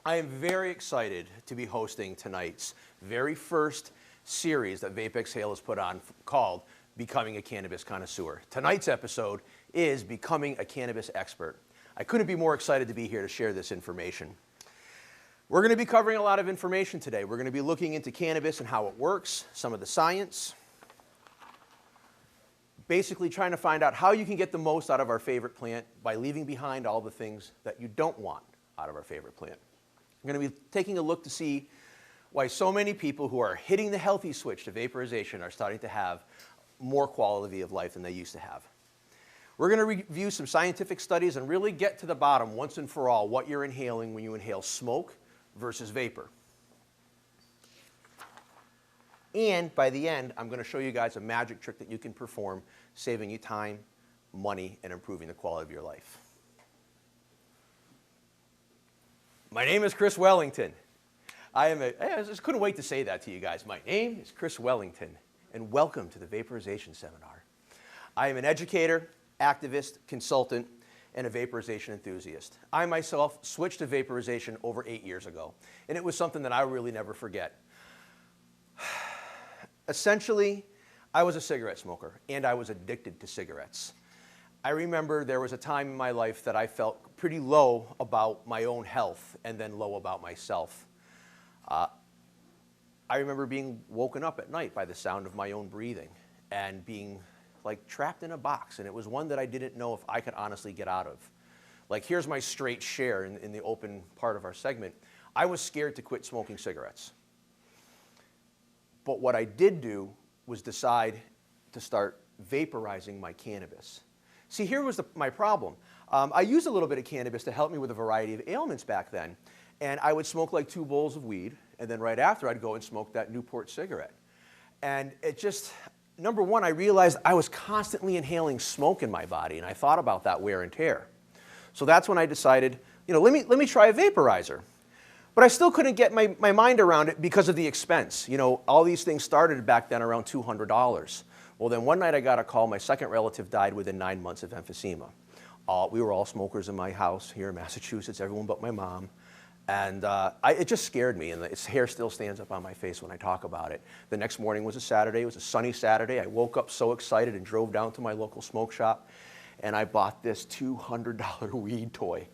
I am very excited to be hosting tonight's very first series that VapeXhale has put on called Becoming a Cannabis Connoisseur. Tonight's episode is Becoming a Cannabis Expert. I couldn't be more excited to be here to share this information. We're going to be covering a lot of information today. We're going to be looking into cannabis and how it works, some of the science, basically trying to find out how you can get the most out of our favorite plant by leaving behind all the things that you don't want out of our favorite plant. I'm going to be taking a look to see why so many people who are hitting the healthy switch to vaporization are starting to have more quality of life than they used to have. We're going to review some scientific studies and really get to the bottom once and for all what you're inhaling when you inhale smoke versus vapor. And by the end, I'm going to show you guys a magic trick that you can perform, saving you time, money, and improving the quality of your life. My name is Chris Wellington. I just couldn't wait to say that to you guys. My name is Chris Wellington, and welcome to the Vaporization Seminar. I am an educator, activist, consultant, and a vaporization enthusiast. I myself switched to vaporization over 8 years ago, and it was something that I really never forget. Essentially, I was a cigarette smoker, and I was addicted to cigarettes. I remember there was a time in my life that I felt pretty low about my own health and then low about myself. I remember being woken up at night by the sound of my own breathing and being like trapped in a box, and it was one that I didn't know if I could honestly get out of. Like, here's my straight share in the open part of our segment. I was scared to quit smoking cigarettes. But what I did do was decide to start vaporizing my cannabis. See, here was my problem. I used a little bit of cannabis to help me with a variety of ailments back then. And I would smoke like 2 bowls of weed, and then right after I'd go and smoke that Newport cigarette. And it just, number one, I realized I was constantly inhaling smoke in my body, and I thought about that wear and tear. So that's when I decided, let me try a vaporizer. But I still couldn't get my mind around it because of the expense. All these things started back then around $200. Well, then one night I got a call. My second relative died within 9 months of emphysema. We were all smokers in my house here in Massachusetts, everyone but my mom. And it just scared me, and its hair still stands up on my face when I talk about it. The next morning was a Saturday. It was a sunny Saturday. I woke up so excited and drove down to my local smoke shop, and I bought this $200 weed toy.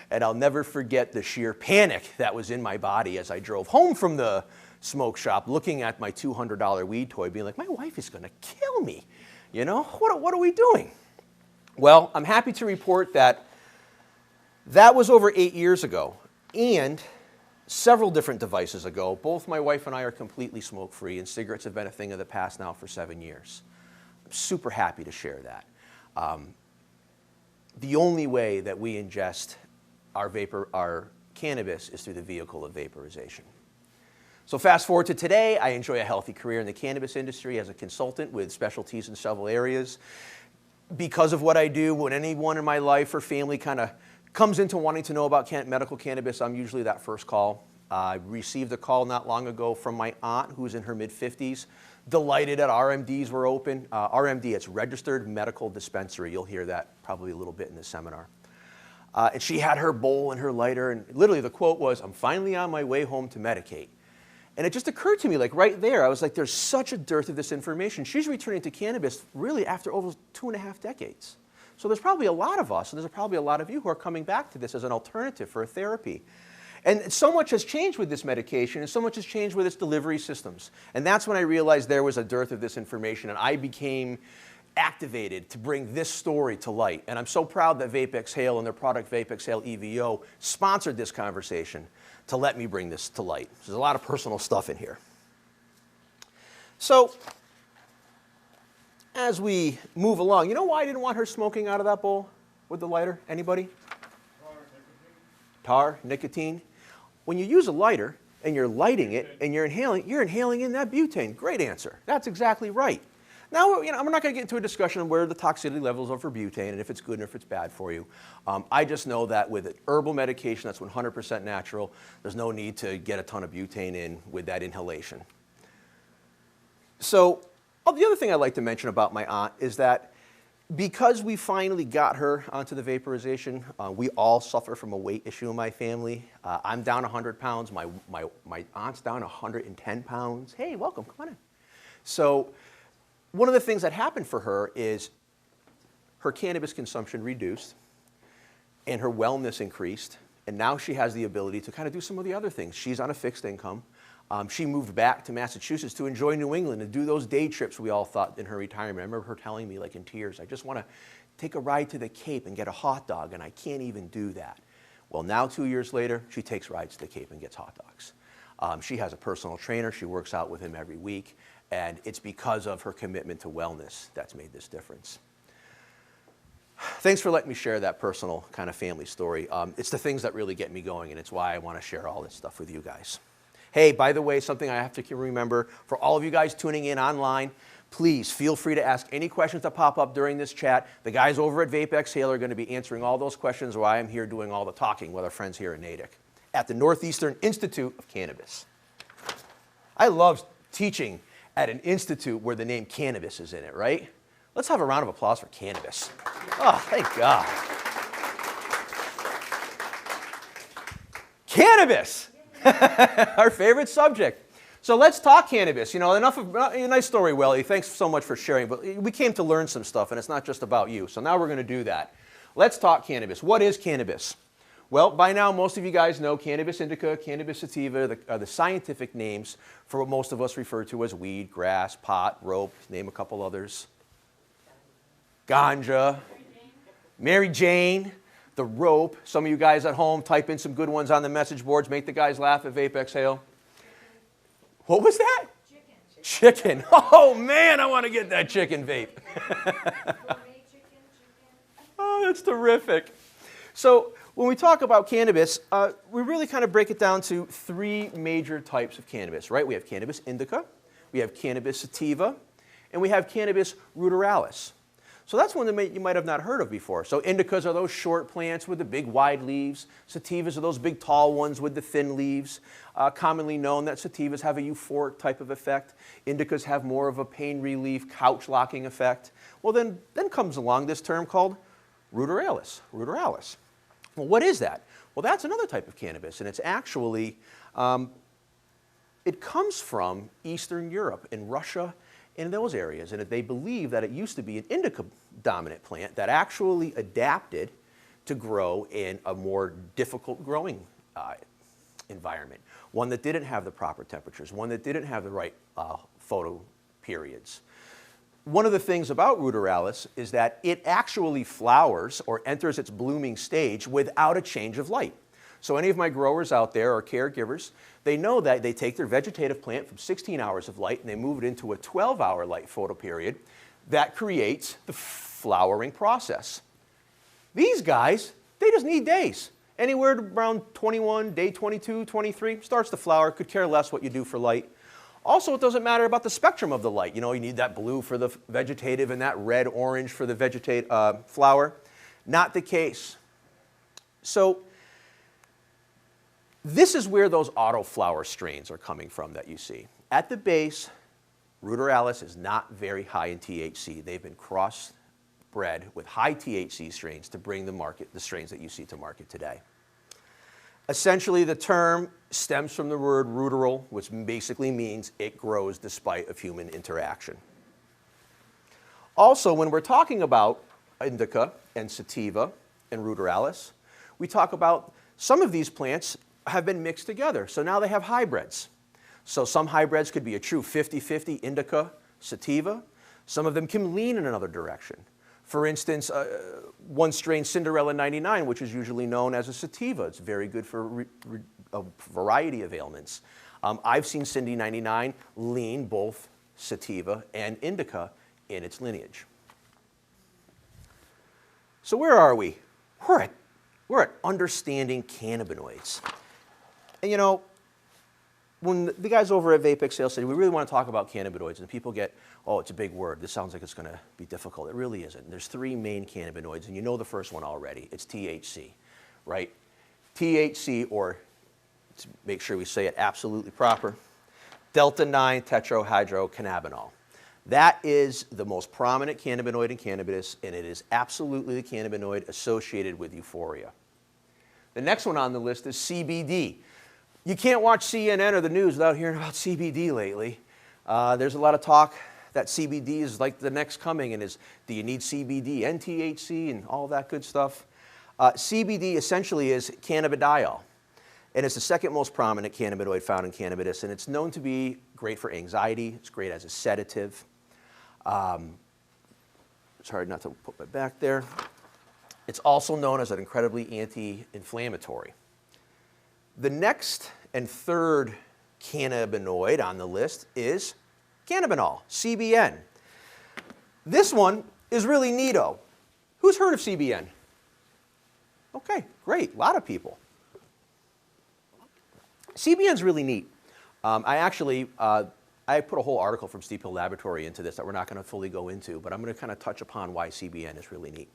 And I'll never forget the sheer panic that was in my body as I drove home from the smoke shop, looking at my $200 weed toy, being like, my wife is going to kill me. What are we doing? Well, I'm happy to report that was over 8 years ago. And several different devices ago, both my wife and I are completely smoke-free, and cigarettes have been a thing of the past now for 7 years. I'm super happy to share that. The only way that we ingest our cannabis is through the vehicle of vaporization. So fast forward to today, I enjoy a healthy career in the cannabis industry as a consultant with specialties in several areas. Because of what I do, when anyone in my life or family kind of comes into wanting to know about medical cannabis, I'm usually that first call. I received a call not long ago from my aunt, who's in her mid-50s, delighted that RMDs were open. RMD, it's Registered Medical Dispensary. You'll hear that probably a little bit in the seminar. And she had her bowl and her lighter, and literally the quote was, "I'm finally on my way home to medicate." And it just occurred to me, like right there, I was like, there's such a dearth of this information. She's returning to cannabis really after over 2.5 decades. So there's probably a lot of us, and there's probably a lot of you who are coming back to this as an alternative for a therapy. And so much has changed with this medication, and so much has changed with its delivery systems. And that's when I realized there was a dearth of this information, and I became activated to bring this story to light. And I'm so proud that VapeXhale and their product VapeXhale EVO sponsored this conversation to let me bring this to light. There's a lot of personal stuff in here. So as we move along, you know why I didn't want her smoking out of that bowl with the lighter? Anybody? Tar, nicotine. When you use a lighter and you're lighting it and you're inhaling in that butane. Great answer. That's exactly right. Now, I'm not going to get into a discussion on where the toxicity levels are for butane and if it's good and if it's bad for you. I just know that with an herbal medication that's 100% natural, there's no need to get a ton of butane in with that inhalation. So the other thing I'd like to mention about my aunt is that Because we finally got her onto the vaporization, we all suffer from a weight issue in my family. I'm down 100 pounds. My aunt's down 110 pounds. Hey, welcome. Come on in. So one of the things that happened for her is her cannabis consumption reduced and her wellness increased. And now she has the ability to kind of do some of the other things. She's on a fixed income. She moved back to Massachusetts to enjoy New England and do those day trips we all thought in her retirement. I remember her telling me, like in tears, I just want to take a ride to the Cape and get a hot dog, and I can't even do that. Well, now 2 years later, she takes rides to the Cape and gets hot dogs. She has a personal trainer. She works out with him every week, and it's because of her commitment to wellness that's made this difference. Thanks for letting me share that personal kind of family story. It's the things that really get me going, and it's why I want to share all this stuff with you guys. Hey, by the way, something I have to remember, for all of you guys tuning in online, please feel free to ask any questions that pop up during this chat. The guys over at VapeXhale are going to be answering all those questions while I'm here doing all the talking with our friends here in Natick at the Northeastern Institute of Cannabis. I love teaching at an institute where the name cannabis is in it, right? Let's have a round of applause for cannabis. Oh, thank God. Cannabis! Our favorite subject. So let's talk cannabis. You know, enough of a nice story, Welly. Thanks so much for sharing. But we came to learn some stuff, and it's not just about you. So now we're going to do that. Let's talk cannabis. What is cannabis? Well, by now, most of you guys know cannabis indica, cannabis sativa are the scientific names for what most of us refer to as weed, grass, pot, rope, name a couple others. Ganja, Mary Jane. The rope. Some of you guys at home, type in some good ones on the message boards. Make the guys laugh at VapeXhale. What was that? Chicken. Oh, man, I want to get that chicken vape. Oh, that's terrific. So when we talk about cannabis, we really kind of break it down to three major types of cannabis, right? We have cannabis indica, we have cannabis sativa, and we have cannabis ruderalis. So that's one that you might have not heard of before. So indicas are those short plants with the big wide leaves. Sativas are those big tall ones with the thin leaves. Commonly known that sativas have a euphoric type of effect. Indicas have more of a pain relief, couch locking effect. Well, then comes along this term called ruderalis. Ruderalis. Well, what is that? Well, that's another type of cannabis, and it's actually, it comes from Eastern Europe and Russia in those areas, and they believe that it used to be an indica-dominant plant that actually adapted to grow in a more difficult growing environment, one that didn't have the proper temperatures, one that didn't have the right photo periods. One of the things about ruderalis is that it actually flowers or enters its blooming stage without a change of light. So any of my growers out there or caregivers, they know that they take their vegetative plant from 16 hours of light and they move it into a 12-hour light photo period that creates the flowering process. These guys, they just need days. Anywhere around 21, day 22, 23, starts to flower, could care less what you do for light. Also, it doesn't matter about the spectrum of the light. You know, you need that blue for the vegetative and that red-orange for the vegetative flower. Not the case. So this is where those autoflower strains are coming from that you see. At the base, ruderalis is not very high in THC. They've been crossbred with high THC strains to bring the strains that you see to market today. Essentially, the term stems from the word ruderal, which basically means it grows despite of human interaction. Also, when we're talking about indica and sativa and ruderalis, we talk about some of these plants have been mixed together. So now they have hybrids. So some hybrids could be a true 50-50 indica, sativa. Some of them can lean in another direction. For instance, one strain, Cinderella 99, which is usually known as a sativa. It's very good for a variety of ailments. I've seen Cindy 99 lean both sativa and indica in its lineage. So where are we? We're at understanding cannabinoids. And you know, when the guys over at VapeXhale's said, we really want to talk about cannabinoids, and people get, oh, it's a big word. This sounds like it's going to be difficult. It really isn't. There's three main cannabinoids, and you know the first one already. It's THC, right? THC, or to make sure we say it absolutely proper, delta-9 tetrahydrocannabinol. That is the most prominent cannabinoid in cannabis, and it is absolutely the cannabinoid associated with euphoria. The next one on the list is CBD. You can't watch CNN or the news without hearing about CBD lately. There's a lot of talk that CBD is like the next coming, and do you need CBD and THC and all that good stuff? CBD essentially is cannabidiol, and it's the second most prominent cannabinoid found in cannabis, and it's known to be great for anxiety. It's great as a sedative. It's hard not to put my back there. It's also known as an incredibly anti-inflammatory. The next and third cannabinoid on the list is cannabinol, CBN. This one is really neato. Who's heard of CBN? Okay, great, a lot of people. CBN's really neat. I put a whole article from Steep Hill Laboratory into this that we're not going to fully go into, but I'm going to kind of touch upon why CBN is really neat.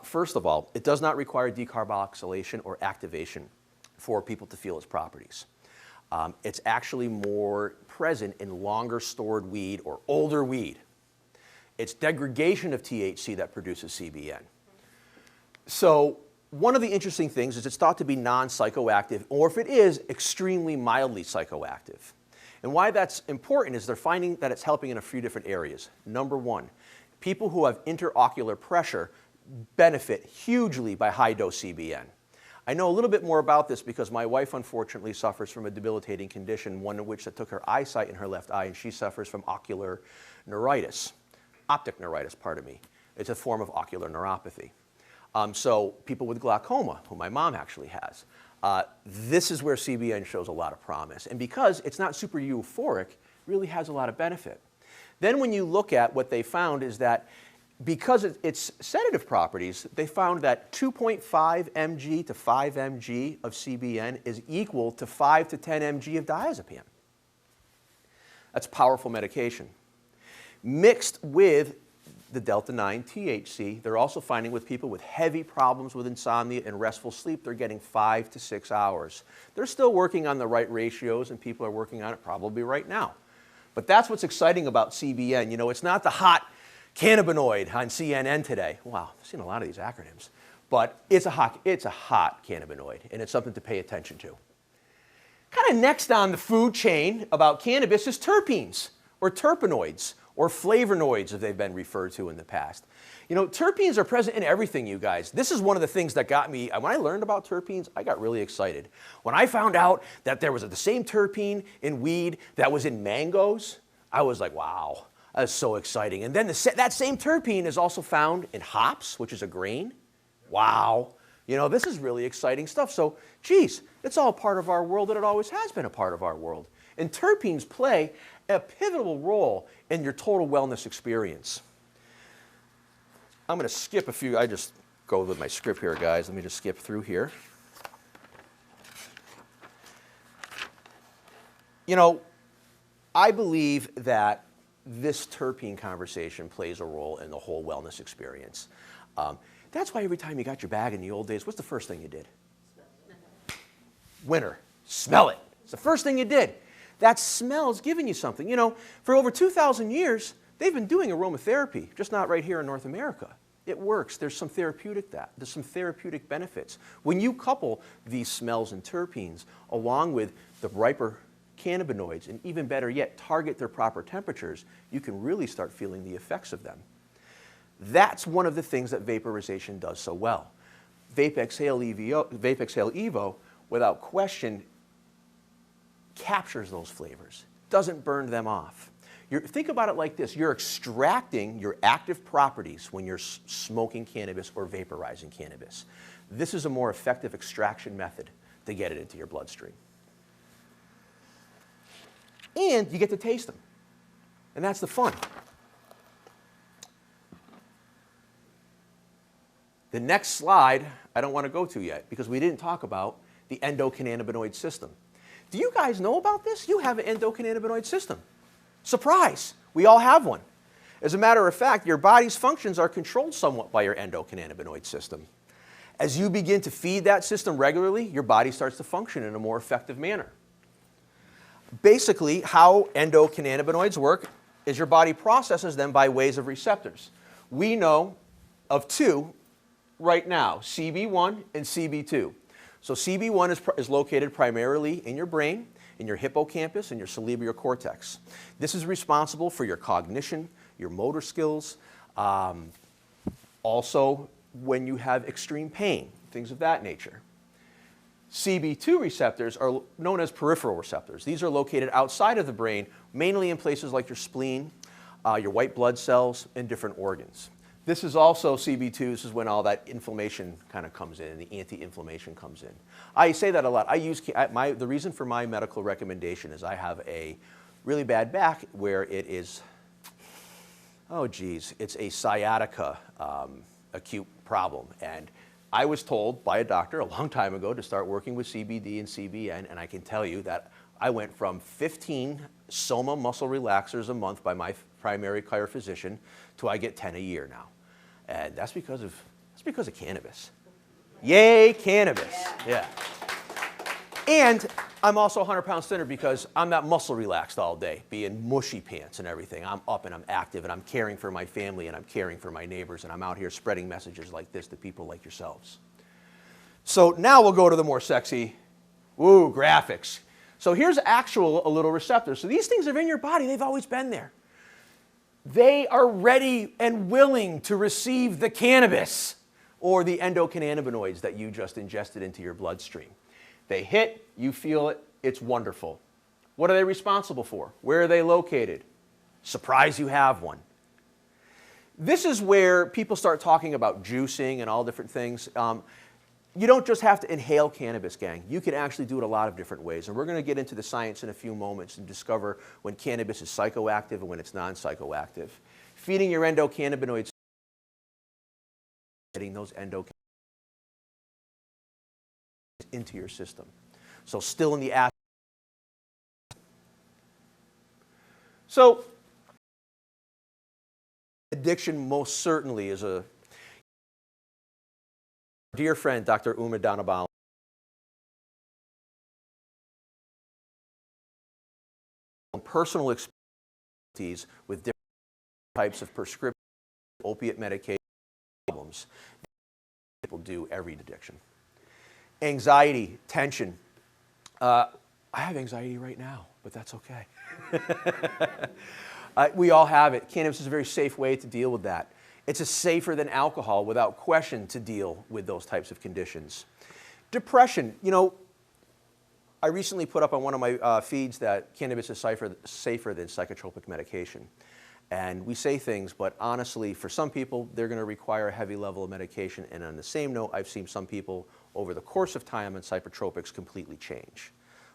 First of all, it does not require decarboxylation or activation for people to feel its properties. It's actually more present in longer stored weed or older weed. It's degradation of THC that produces CBN. So one of the interesting things is it's thought to be non-psychoactive, or if it is, extremely mildly psychoactive. And why that's important is they're finding that it's helping in a few different areas. Number one, people who have interocular pressure benefit hugely by high-dose CBN. I know a little bit more about this because my wife unfortunately suffers from a debilitating condition, one of which that took her eyesight in her left eye, and she suffers from ocular neuritis, optic neuritis, pardon me. It's a form of ocular neuropathy. So people with glaucoma, who my mom actually has, this is where CBN shows a lot of promise. And because it's not super euphoric, it really has a lot of benefit. Then when you look at what they found is that because its sedative properties, they found that 2.5 mg to 5 mg of CBN is equal to 5 to 10 mg of diazepam. That's powerful medication. Mixed with the delta-9 THC, they're also finding with people with heavy problems with insomnia and restful sleep, they're getting 5 to 6 hours. They're still working on the right ratios, and people are working on it probably right now. But that's what's exciting about CBN. You know, it's not the hot cannabinoid on CNN today. Wow, I've seen a lot of these acronyms. But it's a hot cannabinoid, and it's something to pay attention to. Kind of next on the food chain about cannabis is terpenes, or terpenoids, or flavonoids, as they've been referred to in the past. You know, terpenes are present in everything, you guys. This is one of the things that got me, when I learned about terpenes, I got really excited. When I found out that there was the same terpene in weed that was in mangoes, I was like, wow, that's so exciting. And then that same terpene is also found in hops, which is a grain. Wow. You know, this is really exciting stuff. So, geez, it's all part of our world, and it always has been a part of our world. And terpenes play a pivotal role in your total wellness experience. I'm going to skip a few. I just go with my script here, guys. Let me just skip through here. You know, I believe that this terpene conversation plays a role in the whole wellness experience. That's why every time you got your bag in the old days, what's the first thing you did? Winter. Smell it. It's the first thing you did. That smell is giving you something. You know, for over 2,000 years, they've been doing aromatherapy, just not right here in North America. It works. There's some therapeutic benefits. When you couple these smells and terpenes along with the riper cannabinoids, and even better yet, target their proper temperatures, you can really start feeling the effects of them. That's one of the things that vaporization does so well. VapeXhale Evo, without question, captures those flavors, doesn't burn them off. Think about it like this. You're extracting your active properties when you're smoking cannabis or vaporizing cannabis. This is a more effective extraction method to get it into your bloodstream. And you get to taste them. And that's the fun. The next slide, I don't want to go to yet because we didn't talk about the endocannabinoid system. Do you guys know about this? You have an endocannabinoid system. Surprise! We all have one. As a matter of fact, your body's functions are controlled somewhat by your endocannabinoid system. As you begin to feed that system regularly, your body starts to function in a more effective manner. Basically, how endocannabinoids work, is your body processes them by ways of receptors. We know of two right now, CB1 and CB2. So CB1 is located primarily in your brain, in your hippocampus, and your cerebral cortex. This is responsible for your cognition, your motor skills, also when you have extreme pain, things of that nature. CB2 receptors are known as peripheral receptors. These are located outside of the brain, mainly in places like your spleen, your white blood cells, and different organs. This is also CB2, this is when all that inflammation kind of comes in, and the anti-inflammation comes in. I say that a lot. The reason for my medical recommendation is I have a really bad back where it is, oh geez, it's a sciatica acute problem. And I was told by a doctor a long time ago to start working with CBD and CBN, and I can tell you that I went from 15 Soma muscle relaxers a month by my primary care physician to I get 10 a year now. And that's because of cannabis. Yay, cannabis. Yeah. And I'm also 100 pounds thinner because I'm not muscle relaxed all day, being mushy pants and everything. I'm up and I'm active and I'm caring for my family and I'm caring for my neighbors and I'm out here spreading messages like this to people like yourselves. So now we'll go to the more sexy, graphics. So here's actual little receptors. So these things are in your body. They've always been there. They are ready and willing to receive the cannabis or the endocannabinoids that you just ingested into your bloodstream. They hit, you feel it, it's wonderful. What are they responsible for? Where are they located? Surprise, you have one. This is where people start talking about juicing and all different things. You don't just have to inhale cannabis, gang. You can actually do it a lot of different ways. And we're going to get into the science in a few moments and discover when cannabis is psychoactive and when it's non-psychoactive. Feeding your endocannabinoids, getting those endocannabinoids into your system. So still in the acid. So addiction most certainly is a dear friend, Dr. Uma Dhanabal, personal experiences with different types of prescription opiate medication problems people do every addiction. Anxiety, tension. I have anxiety right now, but that's okay. We all have it. Cannabis is a very safe way to deal with that. It's safer than alcohol, without question, to deal with those types of conditions. Depression. You know, I recently put up on one of my feeds that cannabis is safer than psychotropic medication. And we say things, but honestly, for some people, they're going to require a heavy level of medication. And on the same note, I've seen some people over the course of time on psychotropics completely change,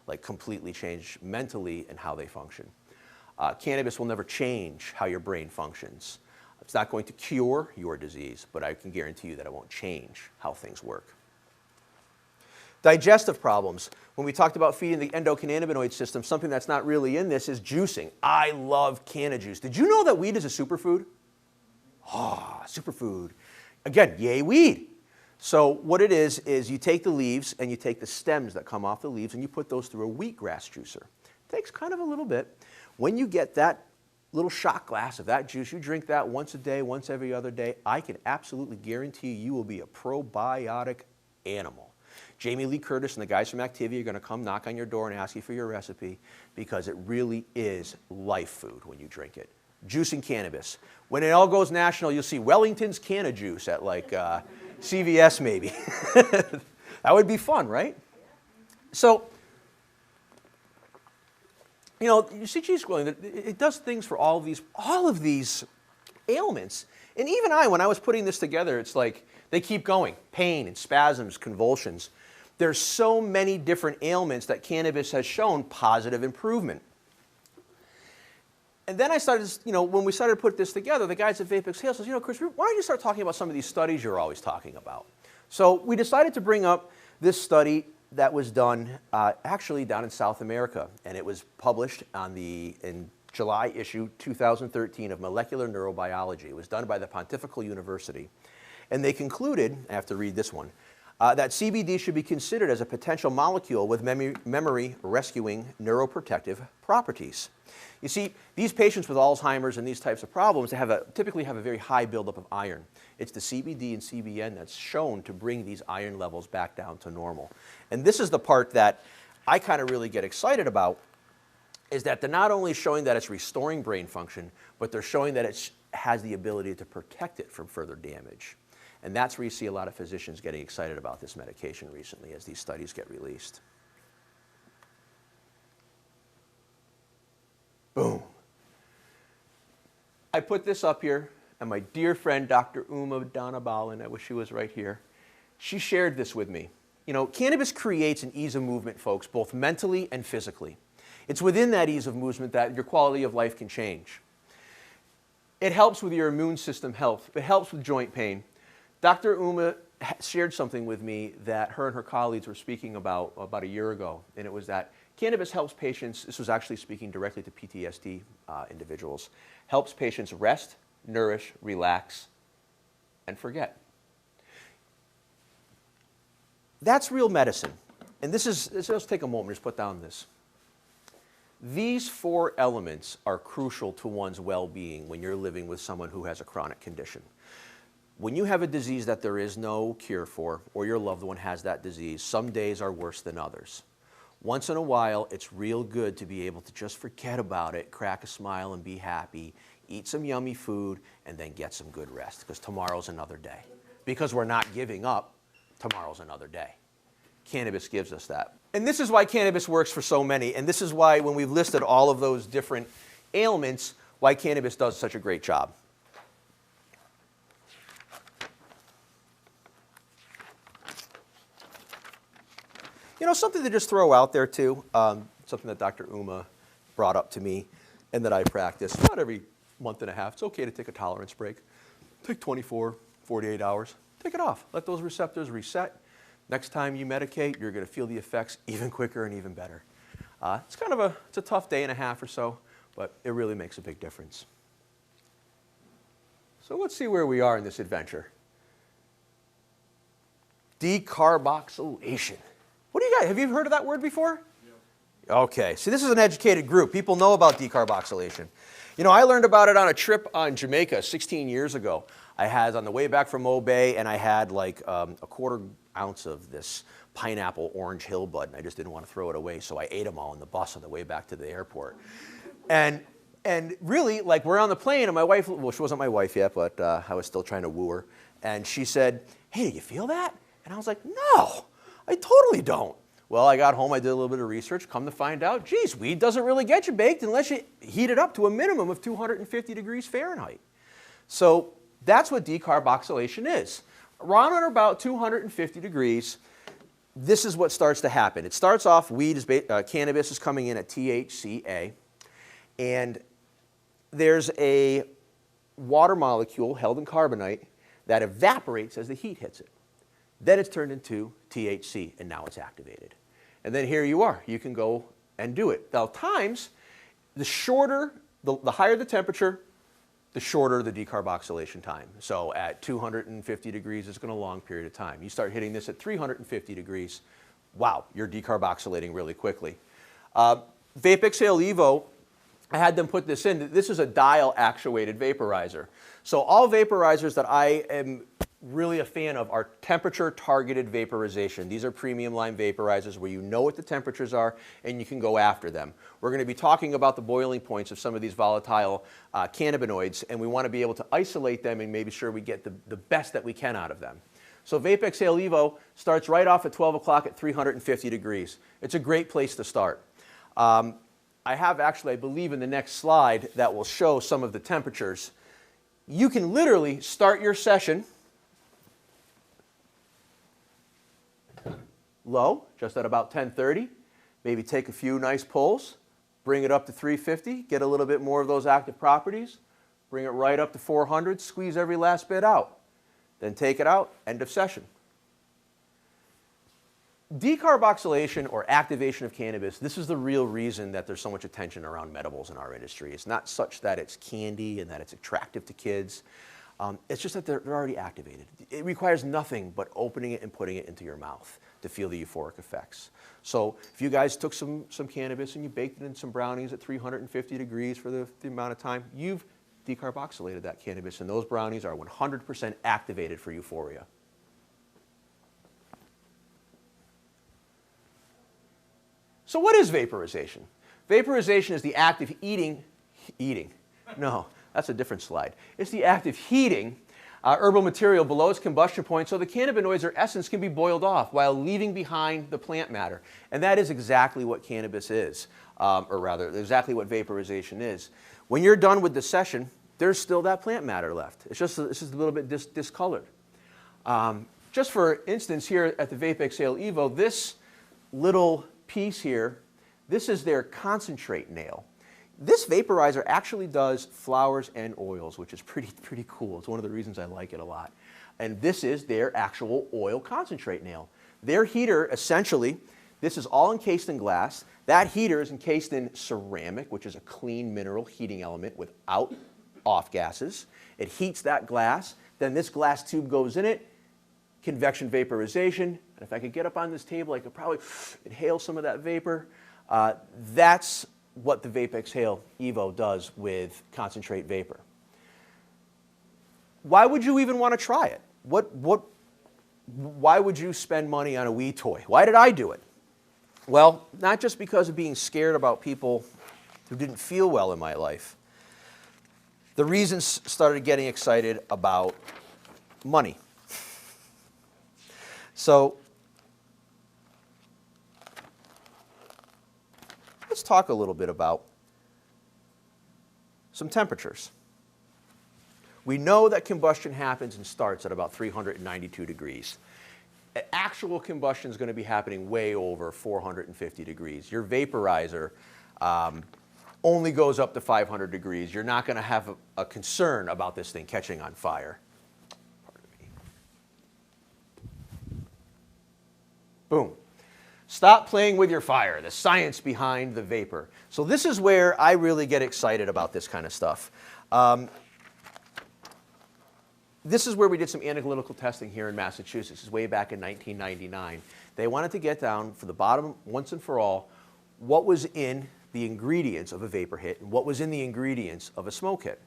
like completely change mentally and how they function. Cannabis will never change how your brain functions. It's not going to cure your disease, but I can guarantee you that it won't change how things work. Digestive problems. When we talked about feeding the endocannabinoid system, something that's not really in this is juicing. I love canna juice. Did you know that weed is a superfood? Superfood. Again, yay weed. So what it is you take the leaves and you take the stems that come off the leaves and you put those through a wheatgrass juicer. It takes kind of a little bit. When you get that little shot glass of that juice, you drink that once a day, once every other day, I can absolutely guarantee you will be a probiotic animal. Jamie Lee Curtis and the guys from Activia are going to come knock on your door and ask you for your recipe because it really is life food when you drink it. Juicing cannabis. When it all goes national, you'll see Wellington's Canna Juice at like CVS maybe. That would be fun, right? So, you know, you see cheese grilling, it does things for all of these ailments. And even when I was putting this together, it's like they keep going. Pain and spasms, convulsions. There's so many different ailments that cannabis has shown positive improvement. And then I started, you know, when we started to put this together, the guys at VapeXhale's says, you know, Chris, why don't you start talking about some of these studies you're always talking about? So we decided to bring up this study that was done actually down in South America, and it was published in July issue 2013 of Molecular Neurobiology. It was done by the Pontifical University, and they concluded, I have to read this one, that CBD should be considered as a potential molecule with memory rescuing neuroprotective properties. You see, these patients with Alzheimer's and these types of problems typically have a very high buildup of iron. It's the CBD and CBN that's shown to bring these iron levels back down to normal. And this is the part that I kind of really get excited about, is that they're not only showing that it's restoring brain function, but they're showing that it has the ability to protect it from further damage. And that's where you see a lot of physicians getting excited about this medication recently as these studies get released. Boom. I put this up here, and my dear friend, Dr. Uma Dhanabalan, I wish she was right here, she shared this with me. You know, cannabis creates an ease of movement, folks, both mentally and physically. It's within that ease of movement that your quality of life can change. It helps with your immune system health. It helps with joint pain. Dr. Uma shared something with me that her and her colleagues were speaking about a year ago, and it was that cannabis helps patients, this was actually speaking directly to PTSD individuals, helps patients rest, nourish, relax, and forget. That's real medicine. And let's take a moment, just put down this. These 4 elements are crucial to one's well-being when you're living with someone who has a chronic condition. When you have a disease that there is no cure for, or your loved one has that disease, some days are worse than others. Once in a while, it's real good to be able to just forget about it, crack a smile and be happy, eat some yummy food, and then get some good rest, because tomorrow's another day. Because we're not giving up, tomorrow's another day. Cannabis gives us that. And this is why cannabis works for so many, and this is why when we've listed all of those different ailments, why cannabis does such a great job. You know, something to just throw out there too, something that Dr. Uma brought up to me and that I practice about every month and a half. It's okay to take a tolerance break. Take 24, 48 hours. Take it off. Let those receptors reset. Next time you medicate, you're going to feel the effects even quicker and even better. It's kind of a tough day and a half or so, but it really makes a big difference. So let's see where we are in this adventure. Decarboxylation. What do you guys, have you heard of that word before? Yeah. Okay, so this is an educated group. People know about decarboxylation. You know, I learned about it on a trip on Jamaica 16 years ago. I had on the way back from Obey, and I had like a quarter ounce of this pineapple orange hill bud, and I just didn't want to throw it away, so I ate them all in the bus on the way back to the airport. And really, like, we're on the plane, and my wife, well, she wasn't my wife yet, but I was still trying to woo her, and she said, "Hey, do you feel that?" And I was like, "No, I totally don't." Well, I got home, I did a little bit of research, come to find out, geez, weed doesn't really get you baked unless you heat it up to a minimum of 250 degrees Fahrenheit. So that's what decarboxylation is. Around or about 250 degrees, this is what starts to happen. It starts off, cannabis is coming in at THCA, and there's a water molecule held in carbonite that evaporates as the heat hits it. Then it's turned into THC, and now it's activated. And then here you are. You can go and do it. Now, times, the higher the temperature, the shorter the decarboxylation time. So at 250 degrees, it's going to a long period of time. You start hitting this at 350 degrees, wow, you're decarboxylating really quickly. VapeXhale Evo, I had them put this in. This is a dial-actuated vaporizer. So all vaporizers that I am really a fan of are temperature-targeted vaporization. These are premium line vaporizers where you know what the temperatures are and you can go after them. We're going to be talking about the boiling points of some of these volatile cannabinoids, and we want to be able to isolate them and maybe sure we get the best that we can out of them. So VapeXhale Evo starts right off at 12 o'clock at 350 degrees. It's a great place to start. I have actually, I believe in the next slide, that will show some of the temperatures. You can literally start your session low, just at about 1030, maybe take a few nice pulls, bring it up to 350, get a little bit more of those active properties, bring it right up to 400, squeeze every last bit out, then take it out, end of session. Decarboxylation or activation of cannabis, this is the real reason that there's so much attention around medibles in our industry. It's not such that it's candy and that it's attractive to kids. It's just that they're already activated. It requires nothing but opening it and putting it into your mouth to feel the euphoric effects. So if you guys took some cannabis and you baked it in some brownies at 350 degrees for the amount of time, you've decarboxylated that cannabis, and those brownies are 100% activated for euphoria. So what is vaporization? Vaporization is the act of eating, no, that's a different slide. It's the act of heating herbal material below its combustion point so the cannabinoids or essence can be boiled off while leaving behind the plant matter. And that is exactly what cannabis is, or rather, exactly what vaporization is. When you're done with the session, there's still that plant matter left. It's just a little bit discolored. Just for instance, here at the VapeXhale Evo, this little piece here, this is their concentrate nail. This vaporizer actually does flowers and oils, which is pretty cool. It's one of the reasons I like it a lot. And this is their actual oil concentrate nail. Their heater, essentially, this is all encased in glass. That heater is encased in ceramic, which is a clean mineral heating element without off gases. It heats that glass. Then this glass tube goes in it, convection vaporization. And if I could get up on this table, I could probably inhale some of that vapor. That's what the VapeXhale Evo does with concentrate vapor. Why would you even want to try it? Why would you spend money on a weed toy? Why did I do it? Well, not just because of being scared about people who didn't feel well in my life. The reasons started getting excited about money. So let's talk a little bit about some temperatures. We know that combustion happens and starts at about 392 degrees. Actual combustion is going to be happening way over 450 degrees. Your vaporizer only goes up to 500 degrees. You're not going to have a concern about this thing catching on fire. Boom. Stop playing with your fire, the science behind the vapor. So this is where I really get excited about this kind of stuff. This is where we did some analytical testing here in Massachusetts. This is way back in 1999. They wanted to get down for the bottom, once and for all, what was in the ingredients of a vapor hit and what was in the ingredients of a smoke hit.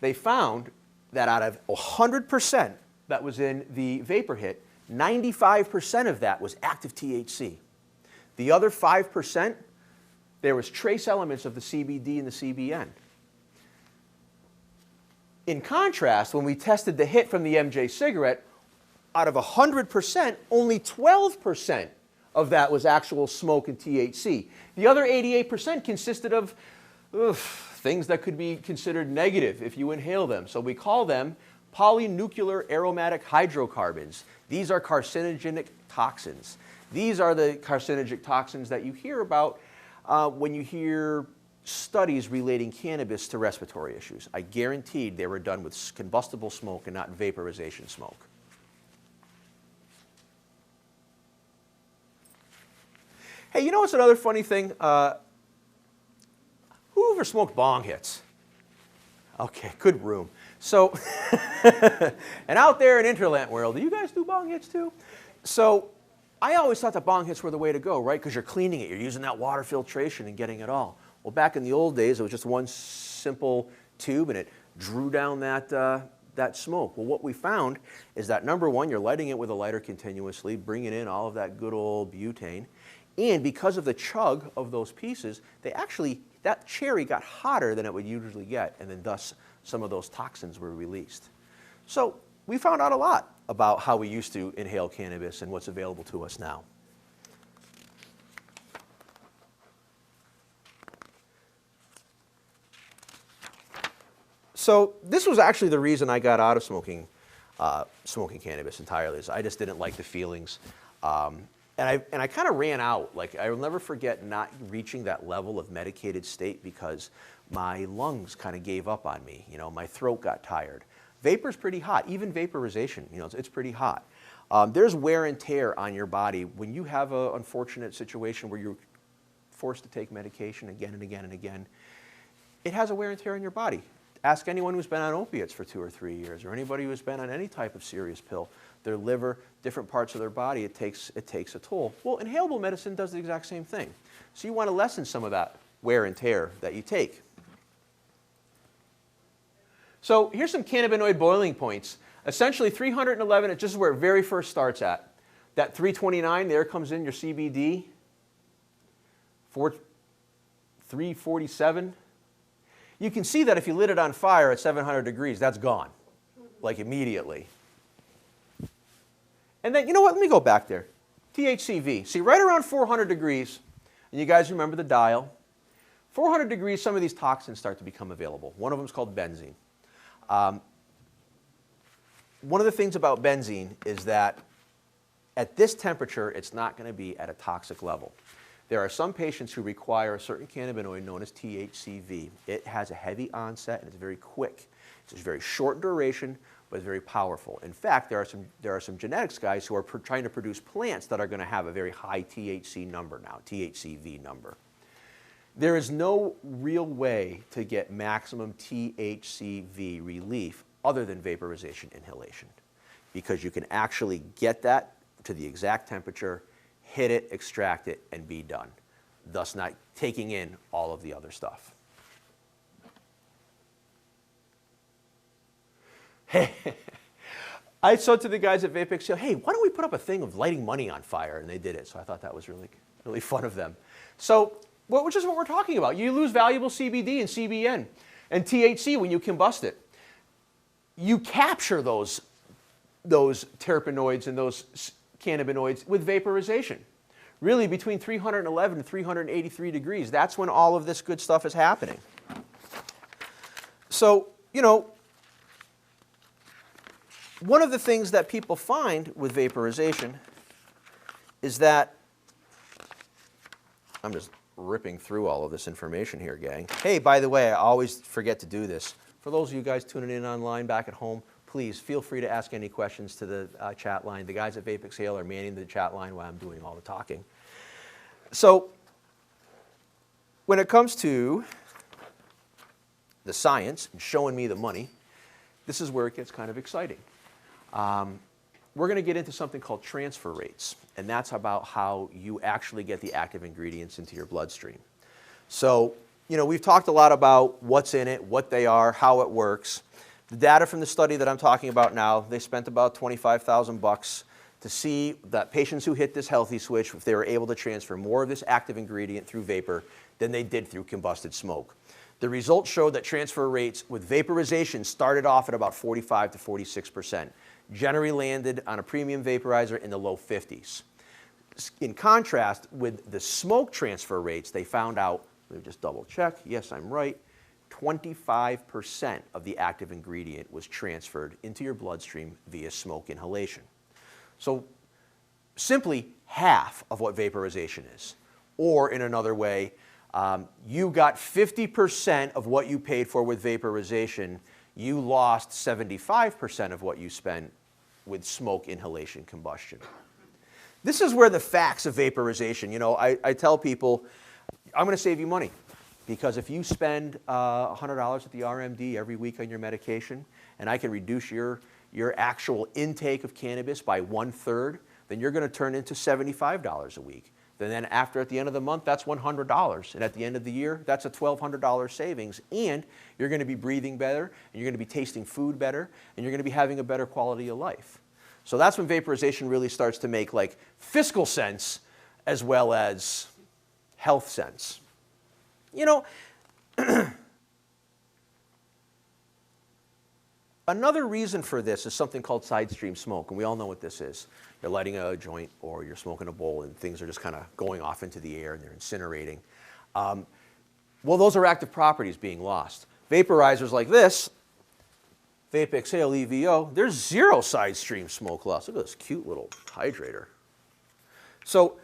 They found that out of 100% that was in the vapor hit, 95% of that was active THC. The other 5%, there was trace elements of the CBD and the CBN. In contrast, when we tested the hit from the MJ cigarette, out of 100%, only 12% of that was actual smoke and THC. The other 88% consisted of things that could be considered negative if you inhale them. So we call them polynuclear aromatic hydrocarbons. These are carcinogenic toxins. These are the carcinogenic toxins that you hear about when you hear studies relating cannabis to respiratory issues. I guaranteed they were done with combustible smoke and not vaporization smoke. Hey, you know what's another funny thing? Who ever smoked bong hits? Okay, good room. So, and out there in Interland world, do you guys do bong hits too? So, I always thought that bong hits were the way to go, right? Because you're cleaning it, you're using that water filtration and getting it all. Well, back in the old days, it was just one simple tube and it drew down that smoke. Well, what we found is that number one, you're lighting it with a lighter continuously, bringing in all of that good old butane. And because of the chug of those pieces, that cherry got hotter than it would usually get, and then thus some of those toxins were released. So we found out a lot about how we used to inhale cannabis and what's available to us now. So this was actually the reason I got out of smoking cannabis entirely. Is I just didn't like the feelings. And I kind of ran out. Like, I will never forget not reaching that level of medicated state because my lungs kind of gave up on me. You know, my throat got tired. Vapor's pretty hot. Even vaporization, you know, it's pretty hot. There's wear and tear on your body when you have an unfortunate situation where you're forced to take medication again and again and again. It has a wear and tear on your body. Ask anyone who's been on opiates for 2 or 3 years, or anybody who's been on any type of serious pill. Their liver, different parts of their body, it takes a toll. Well, inhalable medicine does the exact same thing. So you want to lessen some of that wear and tear that you take. So here's some cannabinoid boiling points. Essentially 311, it just is where it very first starts at. That 329, there comes in your CBD. 347. You can see that if you lit it on fire at 700 degrees, that's gone, like immediately. And then, you know what, let me go back there. THCV, see right around 400 degrees, and you guys remember the dial. 400 degrees, some of these toxins start to become available. One of them is called benzene. One of the things about benzene is that at this temperature, it's not going to be at a toxic level. There are some patients who require a certain cannabinoid known as THCV. It has a heavy onset and it's very quick. It's a very short duration, but it's very powerful. In fact, there are some genetics guys who are trying to produce plants that are going to have a very high THC number now, THCV number. There is no real way to get maximum THCV relief other than vaporization inhalation, because you can actually get that to the exact temperature, hit it, extract it, and be done, thus not taking in all of the other stuff. Hey, I said to the guys at VapeXhale, hey, why don't we put up a thing of lighting money on fire? And they did it, so I thought that was really, really fun of them. So, which is what we're talking about. You lose valuable CBD and CBN and THC when you combust it. You capture those terpenoids and those cannabinoids with vaporization. Really, between 311 and 383 degrees, that's when all of this good stuff is happening. So, you know, one of the things that people find with vaporization is that, I'm just ripping through all of this information here, gang. Hey, by the way, I always forget to do this. For those of you guys tuning in online back at home, please feel free to ask any questions to the chat line. The guys at VapeXhale are manning the chat line while I'm doing all the talking. So when it comes to the science and showing me the money, this is where it gets kind of exciting. We're going to get into something called transfer rates, and that's about how you actually get the active ingredients into your bloodstream. So, you know, we've talked a lot about what's in it, what they are, how it works. The data from the study that I'm talking about now, they spent about $25,000 to see that patients who hit this healthy switch, if they were able to transfer more of this active ingredient through vapor than they did through combusted smoke. The results showed that transfer rates with vaporization started off at about 45 to 46%, generally landed on a premium vaporizer in the low 50s. In contrast, with the smoke transfer rates, they found out, let me just double check, yes, I'm right, 25% of the active ingredient was transferred into your bloodstream via smoke inhalation. So simply half of what vaporization is. Or in another way, you got 50% of what you paid for with vaporization. You lost 75% of what you spent with smoke inhalation combustion. This is where the facts of vaporization, you know, I tell people, I'm going to save you money. Because if you spend $100 at the RMD every week on your medication, and I can reduce your actual intake of cannabis by 1/3, then you're going to turn into $75 a week. Then after, at the end of the month, that's $100. And at the end of the year, that's a $1,200 savings. And you're going to be breathing better, and you're going to be tasting food better, and you're going to be having a better quality of life. So that's when vaporization really starts to make like fiscal sense as well as health sense. You know, another reason for this is something called side stream smoke, and we all know what this is. You're lighting a joint or you're smoking a bowl and things are just kind of going off into the air and they're incinerating. Well, those are active properties being lost. Vaporizers like this, VapeXhale EVO, there's zero side stream smoke loss. Look at this cute little hydrator. So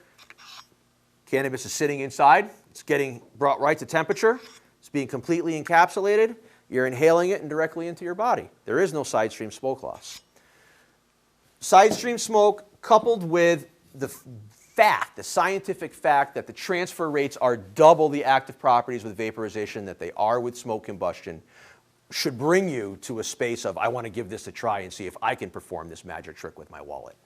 cannabis is sitting inside. It's getting brought right to temperature. It's being completely encapsulated. You're inhaling it and directly into your body. There is no side stream smoke loss. Side stream smoke coupled with the scientific fact that the transfer rates are double the active properties with vaporization that they are with smoke combustion, should bring you to a space of, I want to give this a try and see if I can perform this magic trick with my wallet.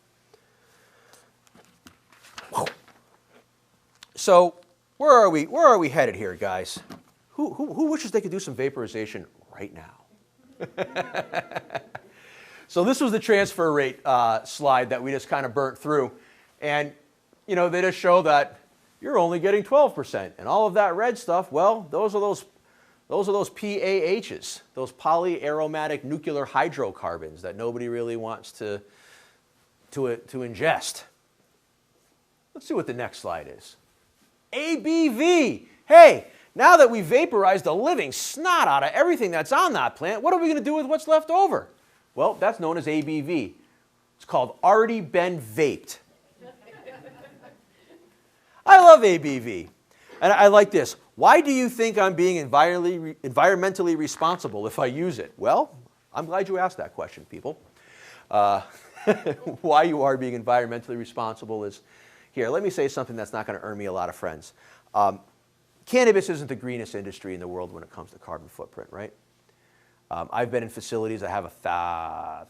So where are we headed here, guys? Who wishes they could do some vaporization right now? So this was the transfer rate slide that we just kind of burnt through. And, they just show that you're only getting 12%. And all of that red stuff, well, those are those PAHs, those polyaromatic nuclear hydrocarbons that nobody really wants to ingest. Let's see what the next slide is. ABV. Hey, now that we've vaporized the living snot out of everything that's on that plant, what are we going to do with what's left over? Well, that's known as ABV. It's called already been vaped. I love ABV. And I like this. Why do you think I'm being environmentally responsible if I use it? Well, I'm glad you asked that question, people. Why you are being environmentally responsible is, here, let me say something that's not going to earn me a lot of friends. Cannabis isn't the greenest industry in the world when it comes to carbon footprint, right? I've been in facilities that have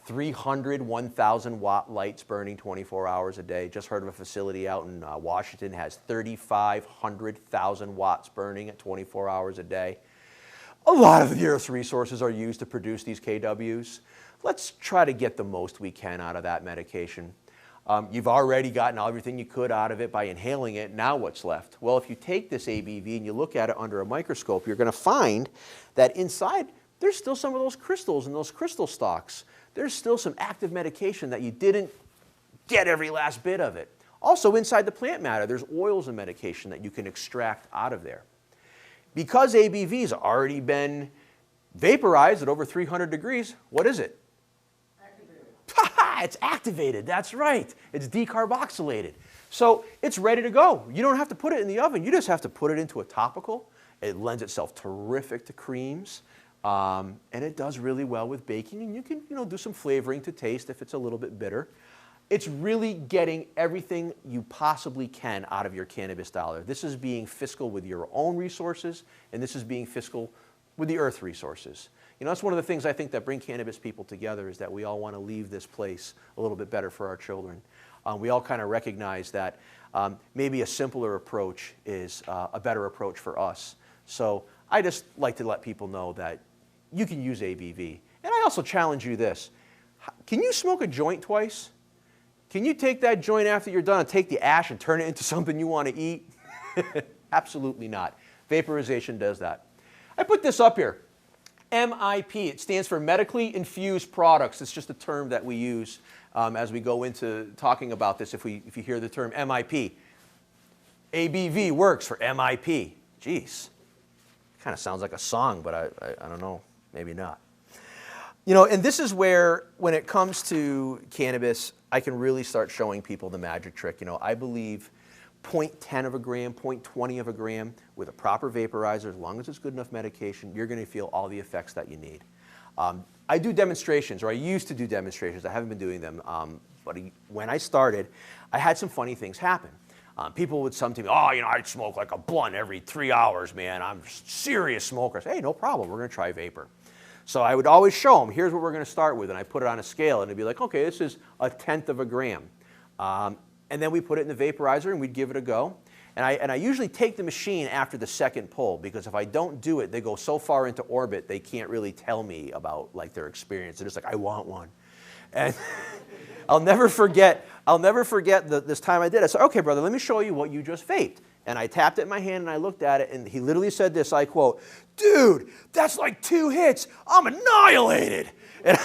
300 1,000 watt lights burning 24 hours a day. Just heard of a facility out in Washington has 3,500,000 watts burning at 24 hours a day. A lot of the Earth's resources are used to produce these KWs. Let's try to get the most we can out of that medication. You've already gotten everything you could out of it by inhaling it. Now what's left? Well, if you take this ABV and you look at it under a microscope, you're going to find that inside there's still some of those crystals and those crystal stalks. There's still some active medication that you didn't get every last bit of it. Also inside the plant matter, there's oils and medication that you can extract out of there. Because ABV's already been vaporized at over 300 degrees, what is it? Activated. It's activated, that's right. It's decarboxylated. So it's ready to go. You don't have to put it in the oven. You just have to put it into a topical. It lends itself terrific to creams. And it does really well with baking, and you can do some flavoring to taste if it's a little bit bitter. It's really getting everything you possibly can out of your cannabis dollar. This is being fiscal with your own resources, and this is being fiscal with the earth resources. That's one of the things I think that bring cannabis people together is that we all want to leave this place a little bit better for our children. We all kind of recognize that maybe a simpler approach is a better approach for us. So I just like to let people know that you can use ABV. And I also challenge you this. Can you smoke a joint twice? Can you take that joint after you're done and take the ash and turn it into something you want to eat? Absolutely not. Vaporization does that. I put this up here. MIP, it stands for medically infused products. It's just a term that we use as we go into talking about this if you hear the term MIP. ABV works for MIP. Jeez. Kind of sounds like a song, but I don't know, maybe not. And this is where, when it comes to cannabis, I can really start showing people the magic trick. I believe 0.10 of a gram, 0.20 of a gram with a proper vaporizer, as long as it's good enough medication, you're going to feel all the effects that you need. I do demonstrations, or I used to do demonstrations. I haven't been doing them, but when I started, I had some funny things happen. People would come to me, I'd smoke like a blunt every 3 hours, man. I'm a serious smoker. I say, hey, no problem. We're going to try vapor. So I would always show them, here's what we're going to start with. And I put it on a scale, and it'd be like, okay, this is 1/10 of a gram. And then we put it in the vaporizer, and we'd give it a go. And I usually take the machine after the second pull, because if I don't do it, they go so far into orbit, they can't really tell me about their experience. They're just like, I want one. And I'll never forget this time I did it. I said, okay, brother, let me show you what you just vaped. And I tapped it in my hand, and I looked at it, and he literally said this, I quote, dude, that's like 2 hits. I'm annihilated. And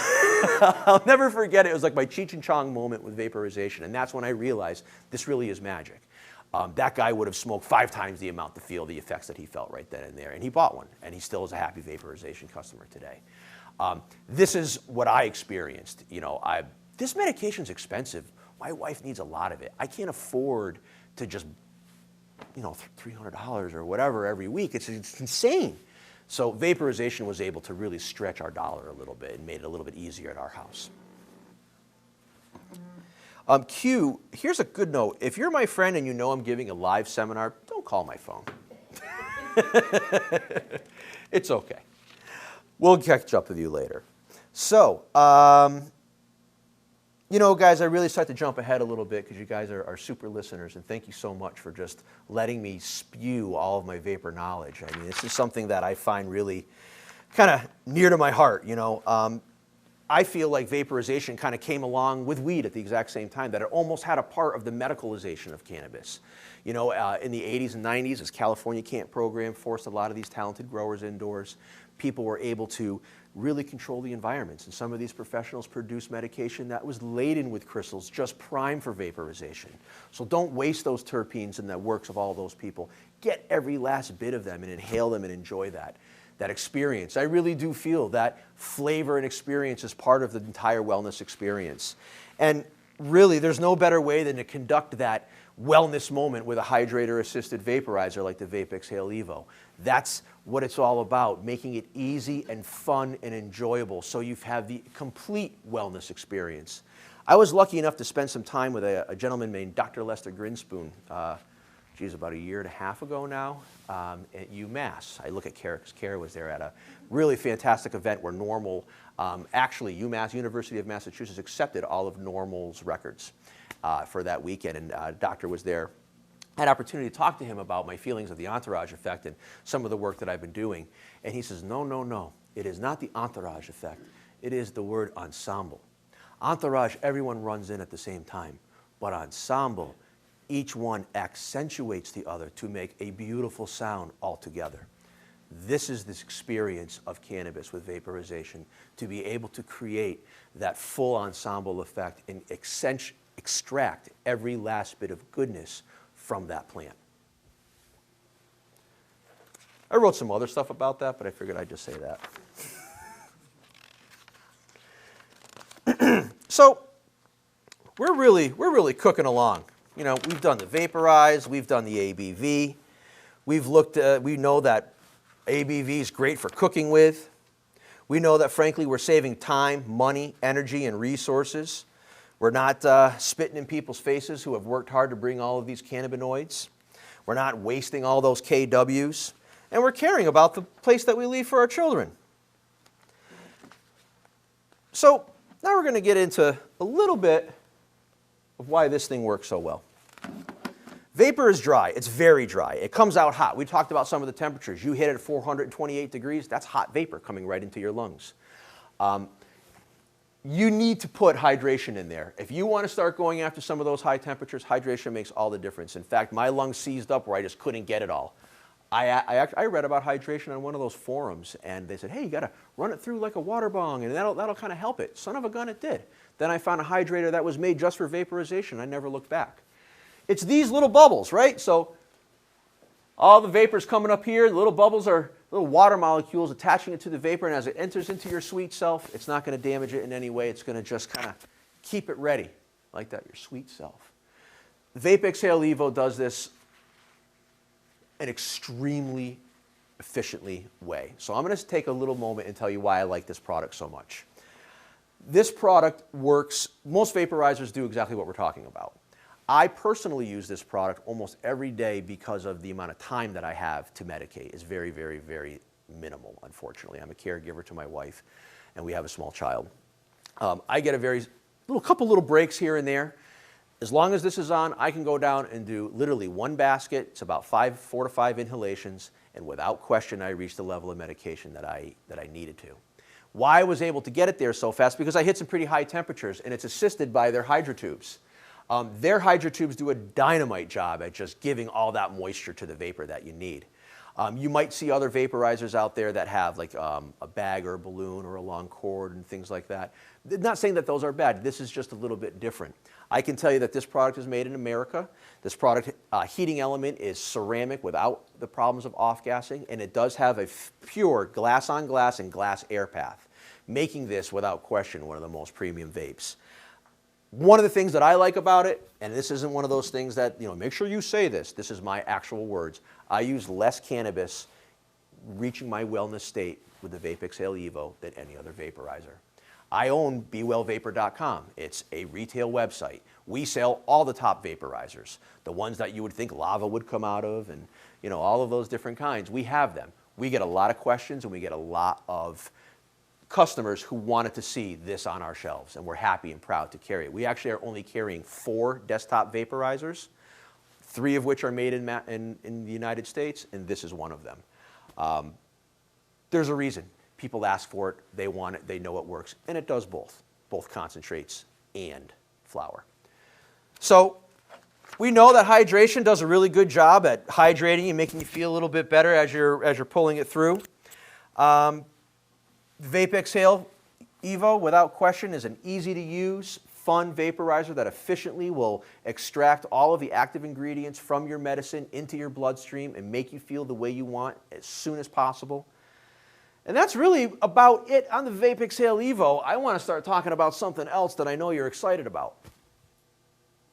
I'll never forget it. It was like my Cheech and Chong moment with vaporization. And that's when I realized this really is magic. That guy would have smoked 5 times the amount to feel the effects that he felt right then and there. And he bought one, and he still is a happy vaporization customer today. This is what I experienced. This medication's expensive. My wife needs a lot of it. I can't afford to just, $300 or whatever every week. It's insane. So vaporization was able to really stretch our dollar a little bit and made it a little bit easier at our house. Q, here's a good note. If you're my friend and you know I'm giving a live seminar, don't call my phone. It's okay. We'll catch up with you later. So, you know, guys, I really start to jump ahead a little bit because you guys are super listeners, and thank you so much for just letting me spew all of my vapor knowledge. I mean, this is something that I find really kind of near to my heart, you know. I feel like vaporization kind of came along with weed at the exact same time, that it almost had a part of the medicalization of cannabis. You know, in the 80s and 90s, this California Camp program forced a lot of these talented growers indoors. People were able to really control the environments, and some of these professionals produced medication that was laden with crystals, just prime for vaporization. So don't waste those terpenes and the works of all those people. Get every last bit of them and inhale them and enjoy that experience. I really do feel that flavor and experience is part of the entire wellness experience. And really, there's no better way than to conduct that wellness moment with a hydrator-assisted vaporizer like the VapeXhale Evo. That's what it's all about, making it easy and fun and enjoyable so you have the complete wellness experience. I was lucky enough to spend some time with a gentleman named Dr. Lester Grinspoon, about a year and a half ago now, at UMass. I look at Kara because Kara was there at a really fantastic event where Normal, actually UMass, University of Massachusetts, accepted all of Normal's records for that weekend, and Doctor was there. I had an opportunity to talk to him about my feelings of the entourage effect and some of the work that I've been doing. And he says, no, it is not the entourage effect. It is the word ensemble. Entourage, everyone runs in at the same time, but ensemble, each one accentuates the other to make a beautiful sound altogether. This is this experience of cannabis with vaporization, to be able to create that full ensemble effect and extract every last bit of goodness from that plant. I wrote some other stuff about that, but I figured I'd just say that. So we're really cooking along. You know, we've done the vaporize, we've done the ABV. We know that ABV is great for cooking with. We know that, frankly, we're saving time, money, energy, and resources. We're not spitting in people's faces who have worked hard to bring all of these cannabinoids. We're not wasting all those KWs. And we're caring about the place that we leave for our children. So now we're going to get into a little bit of why this thing works so well. Vapor is dry. It's very dry. It comes out hot. We talked about some of the temperatures. You hit it at 428 degrees. That's hot vapor coming right into your lungs. You need to put hydration in there. If you want to start going after some of those high temperatures, hydration makes all the difference. In fact, my lungs seized up where I just couldn't get it all. I read about hydration on one of those forums, and they said, hey, you got to run it through like a water bong, and that'll kind of help it. Son of a gun, it did. Then I found a hydrator that was made just for vaporization. I never looked back. It's these little bubbles, right? So all the vapor's coming up here. The little bubbles are little water molecules attaching it to the vapor, and as it enters into your sweet self, it's not going to damage it in any way. It's going to just kind of keep it ready like that, your sweet self. VapeXhale Evo does this an extremely efficiently way. So I'm going to take a little moment and tell you why I like this product so much. This product works, most vaporizers do exactly what we're talking about. I personally use this product almost every day because of the amount of time that I have to medicate. It's very, very, very minimal, unfortunately. I'm a caregiver to my wife, and we have a small child. I get a couple little breaks here and there. As long as this is on, I can go down and do literally one basket. It's about 4 to 5 inhalations, and without question, I reach the level of medication that I needed to. Why I was able to get it there so fast? Because I hit some pretty high temperatures, and it's assisted by their hydrotubes. Their hydrotubes do a dynamite job at just giving all that moisture to the vapor that you need. You might see other vaporizers out there that have like a bag or a balloon or a long cord and things like that. Not saying that those are bad. This is just a little bit different. I can tell you that this product is made in America. This product heating element is ceramic without the problems of off-gassing, and it does have a pure glass-on-glass and glass air path, making this, without question, one of the most premium vapes. One of the things that I like about it, and this isn't one of those things that, make sure you say this. This is my actual words. I use less cannabis reaching my wellness state with the VapeXhale Evo than any other vaporizer. I own BeWellVapor.com. It's a retail website. We sell all the top vaporizers, the ones that you would think lava would come out of, and all of those different kinds. We have them. We get a lot of questions, and we get a lot of customers who wanted to see this on our shelves, and we're happy and proud to carry it. We actually are only carrying 4 desktop vaporizers, 3 of which are made in the United States, and this is one of them. There's a reason. People ask for it, they want it, they know it works, and it does both concentrates and flower. So we know that hydration does a really good job at hydrating and making you feel a little bit better as you're pulling it through. VapeXhale Evo, without question, is an easy-to-use, fun vaporizer that efficiently will extract all of the active ingredients from your medicine into your bloodstream and make you feel the way you want as soon as possible. And that's really about it on the VapeXhale Evo. I want to start talking about something else that I know you're excited about.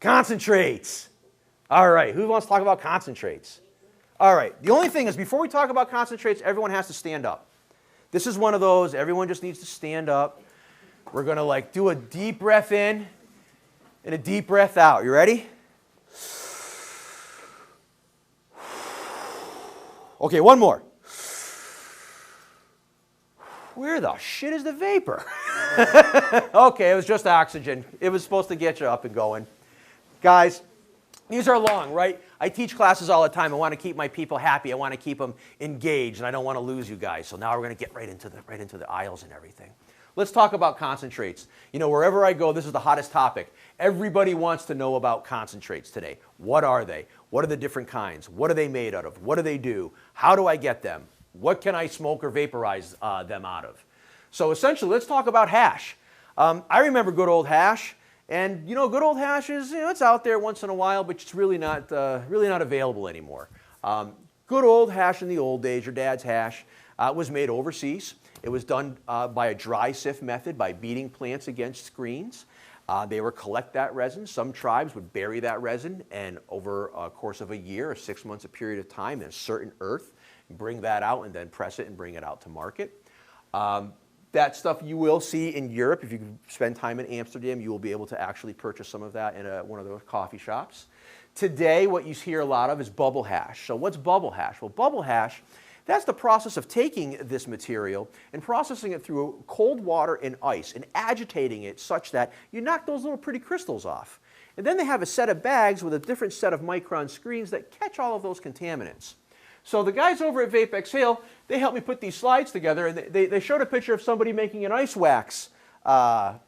Concentrates. All right, who wants to talk about concentrates? All right, the only thing is before we talk about concentrates, everyone has to stand up. This is one of those, everyone just needs to stand up. We're going to like do a deep breath in and a deep breath out. You ready? Okay, one more. Where the shit is the vapor? Okay, it was just oxygen. It was supposed to get you up and going. Guys, these are long, right? I teach classes all the time. I want to keep my people happy. I want to keep them engaged, and I don't want to lose you guys. So now we're going to get right into the aisles and everything. Let's talk about concentrates. You know, wherever I go, this is the hottest topic. Everybody wants to know about concentrates today. What are they? What are the different kinds? What are they made out of? What do they do? How do I get them? What can I smoke or vaporize them out of? So essentially, let's talk about hash. I remember good old hash. And you know, good old hash is, you know, it's out there once in a while, but it's really not available anymore. Good old hash in the old days, your dad's hash, was made overseas. It was done by a dry sift method, by beating plants against screens. They would collect that resin. Some tribes would bury that resin, and over a course of a year or 6 months, a period of time, in a certain earth, bring that out and then press it and bring it out to market. That stuff you will see in Europe. If you spend time in Amsterdam, you will be able to actually purchase some of that in one of those coffee shops. Today, what you hear a lot of is bubble hash. So what's bubble hash? Well, bubble hash, that's the process of taking this material and processing it through cold water and ice and agitating it such that you knock those little pretty crystals off. And then they have a set of bags with a different set of micron screens that catch all of those contaminants. So the guys over at VapeXhale, they helped me put these slides together, and they showed a picture of somebody making an ice wax, or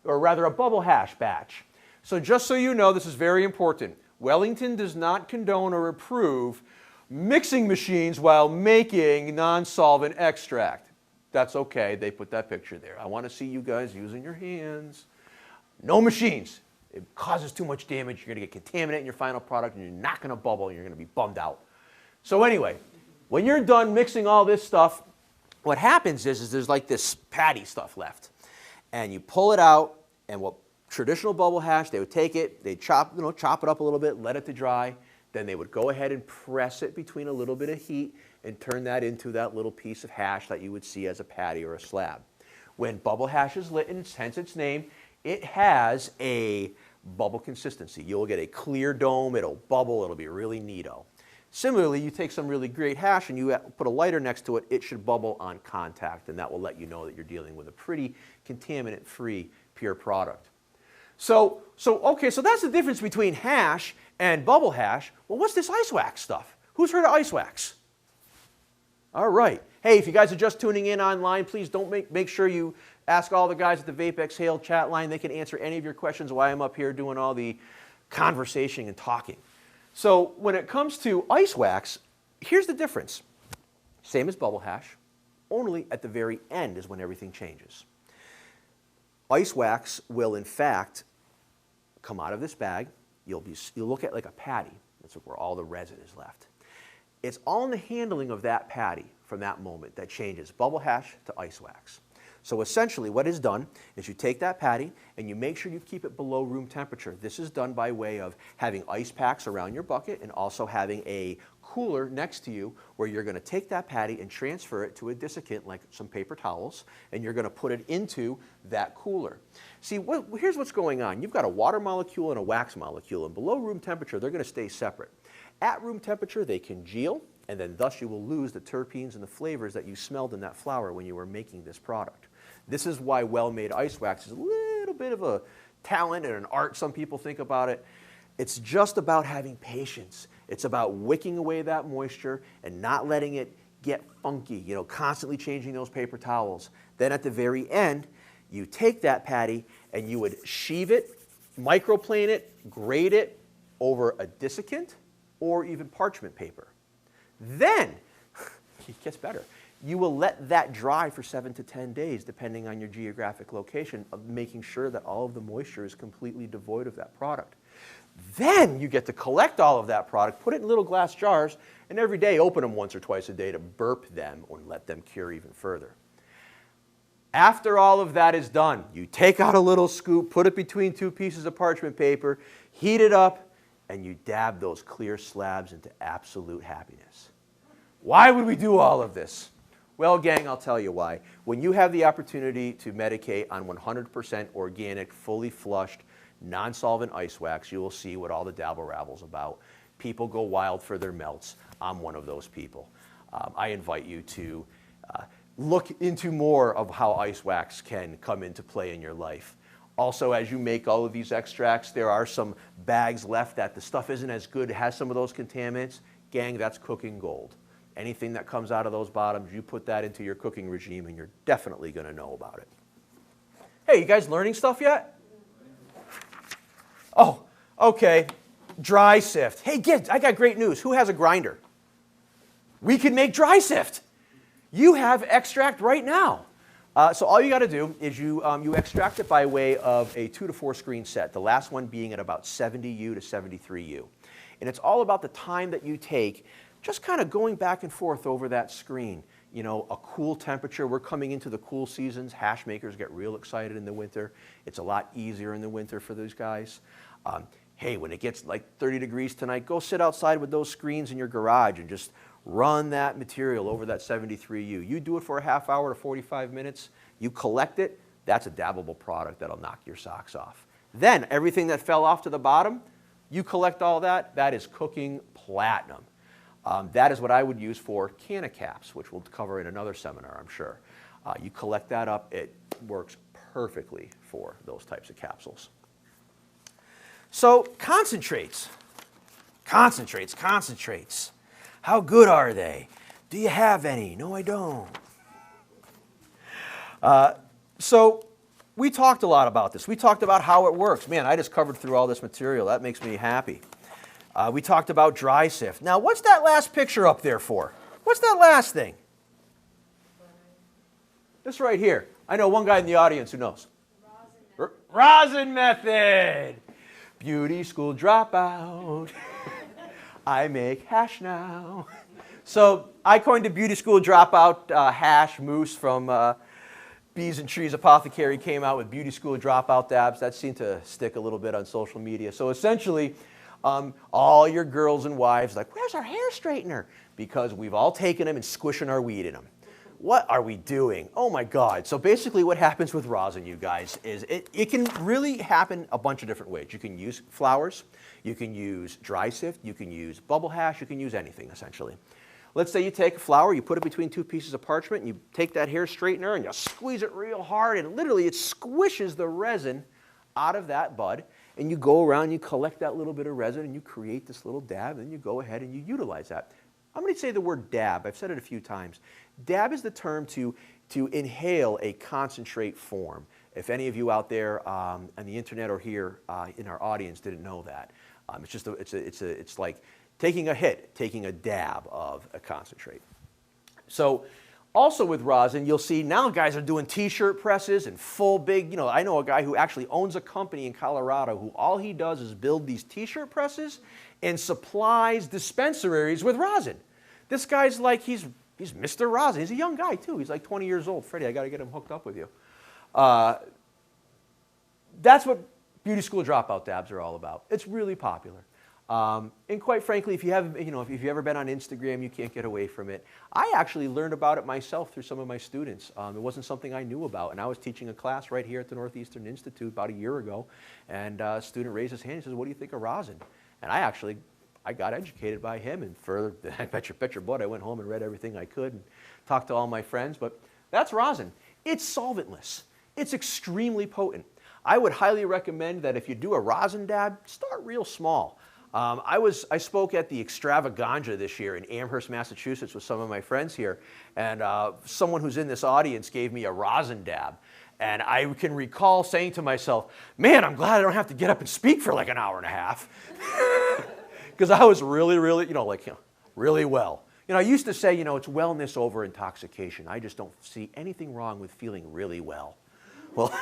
rather a bubble hash batch. So just so you know, this is very important. Wellington does not condone or approve mixing machines while making non-solvent extract. That's okay, they put that picture there. I want to see you guys using your hands. No machines. It causes too much damage. You're going to get contaminant in your final product, and you're not going to bubble, and you're going to be bummed out. So anyway, when you're done mixing all this stuff, what happens is there's like this patty stuff left. And you pull it out, and what traditional bubble hash, they would take it, they'd chop it up a little bit, let it to dry, then they would go ahead and press it between a little bit of heat and turn that into that little piece of hash that you would see as a patty or a slab. When bubble hash is lit, and hence its name, it has a bubble consistency. You'll get a clear dome, it'll bubble, it'll be really neato. Similarly, you take some really great hash and you put a lighter next to it, it should bubble on contact, and that will let you know that you're dealing with a pretty contaminant-free pure product. So that's the difference between hash and bubble hash. Well, what's this ice wax stuff? Who's heard of ice wax? All right. Hey, if you guys are just tuning in online, please don't make sure you ask all the guys at the VapeXhale chat line. They can answer any of your questions while I'm up here doing all the conversation and talking. So when it comes to ice wax, here's the difference. Same as bubble hash, only at the very end is when everything changes. Ice wax will, in fact, come out of this bag. You'll look at like a patty. That's where all the resin is left. It's all in the handling of that patty from that moment that changes bubble hash to ice wax. So essentially what is done is you take that patty and you make sure you keep it below room temperature. This is done by way of having ice packs around your bucket and also having a cooler next to you where you're going to take that patty and transfer it to a desiccant like some paper towels, and you're going to put it into that cooler. See, here's what's going on. You've got a water molecule and a wax molecule, and below room temperature they're going to stay separate. At room temperature they congeal, And then thus you will lose the terpenes and the flavors that you smelled in that flower when you were making this product. This is why well-made ice wax is a little bit of a talent and an art, some people think about it. It's just about having patience. It's about wicking away that moisture and not letting it get funky, you know, constantly changing those paper towels. Then at the very end, you take that patty and you would sheave it, microplane it, grate it over a desiccant or even parchment paper. Then, it gets better. You will let that dry for 7 to 10 days, depending on your geographic location, of making sure that all of the moisture is completely devoid of that product. Then you get to collect all of that product, put it in little glass jars, and every day open them once or twice a day to burp them or let them cure even further. After all of that is done, you take out a little scoop, put it between 2 pieces of parchment paper, heat it up, and you dab those clear slabs into absolute happiness. Why would we do all of this? Well, gang, I'll tell you why. When you have the opportunity to medicate on 100% organic, fully flushed, non-solvent ice wax, you will see what all the dabble-rabble's about. People go wild for their melts. I'm one of those people. I invite you to look into more of how ice wax can come into play in your life. Also, as you make all of these extracts, there are some bags left that the stuff isn't as good, it has some of those contaminants. Gang, that's cooking gold. Anything that comes out of those bottoms, you put that into your cooking regime and you're definitely going to know about it. Hey, you guys learning stuff yet? Oh, okay. Dry sift. Hey, kids, I got great news. Who has a grinder? We can make dry sift. You have extract right now. So all you got to do is you extract it by way of a 2 to 4 screen set, the last one being at about 70U to 73U. And it's all about the time that you take just kind of going back and forth over that screen. You know, a cool temperature. We're coming into the cool seasons. Hash makers get real excited in the winter. It's a lot easier in the winter for those guys. Hey, when it gets like 30 degrees tonight, go sit outside with those screens in your garage and just run that material over that 73U. You do it for a half hour to 45 minutes. You collect it. That's a dabbable product that'll knock your socks off. Then everything that fell off to the bottom, you collect all that. That is cooking platinum. That is what I would use for canna caps, which we'll cover in another seminar, I'm sure. You collect that up. It works perfectly for those types of capsules. So concentrates. Concentrates. How good are they? Do you have any? No, I don't. So we talked a lot about this. We talked about how it works. Man, I just covered through all this material. That makes me happy. We talked about dry sift. Now, what's that last picture up there for? What's that last thing? This right here. I know one guy in the audience who knows. Rosin method. Beauty school dropout. I make hash now. So I coined a beauty school dropout hash mousse from Bees and Trees Apothecary came out with beauty school dropout dabs. That seemed to stick a little bit on social media. So essentially, all your girls and wives like, where's our hair straightener? Because we've all taken them and squishing our weed in them. What are we doing? Oh my God. So basically what happens with rosin, you guys, is it can really happen a bunch of different ways. You can use flowers, you can use dry sift, you can use bubble hash, you can use anything essentially. Let's say you take a flower, you put it between 2 pieces of parchment, and you take that hair straightener and you squeeze it real hard, and literally it squishes the resin out of that bud, and you go around and you collect that little bit of resin and you create this little dab, and you go ahead and you utilize that. I'm going to say the word dab. I've said it a few times. Dab is the term to inhale a concentrate form. If any of you out there on the internet or here in our audience didn't know that, it's like taking a hit, taking a dab of a concentrate. So also with rosin, you'll see now guys are doing t-shirt presses and full big, you know, I know a guy who actually owns a company in Colorado who all he does is build these t-shirt presses and supplies dispensaries with rosin. This guy's like, he's Mr. Rosin. He's a young guy too. He's like 20 years old. Freddie, I got to get him hooked up with you. That's what beauty school dropout dabs are all about. It's really popular. And quite frankly, if you've ever been on Instagram, you can't get away from it. I actually learned about it myself through some of my students. It wasn't something I knew about, and I was teaching a class right here at the Northeastern Institute about a year ago, and a student raised his hand and says, "What do you think of rosin?" And I I got educated by him, and further, I bet your butt I went home and read everything I could and talked to all my friends. But that's rosin. It's solventless. It's extremely potent. I would highly recommend that if you do a rosin dab, start real small. I spoke at the Extravaganza this year in Amherst, Massachusetts with some of my friends here, and someone who's in this audience gave me a rosin dab. And I can recall saying to myself, man, I'm glad I don't have to get up and speak for like an hour and a half. Because I was really, really well. I used to say, it's wellness over intoxication. I just don't see anything wrong with feeling really well. Well,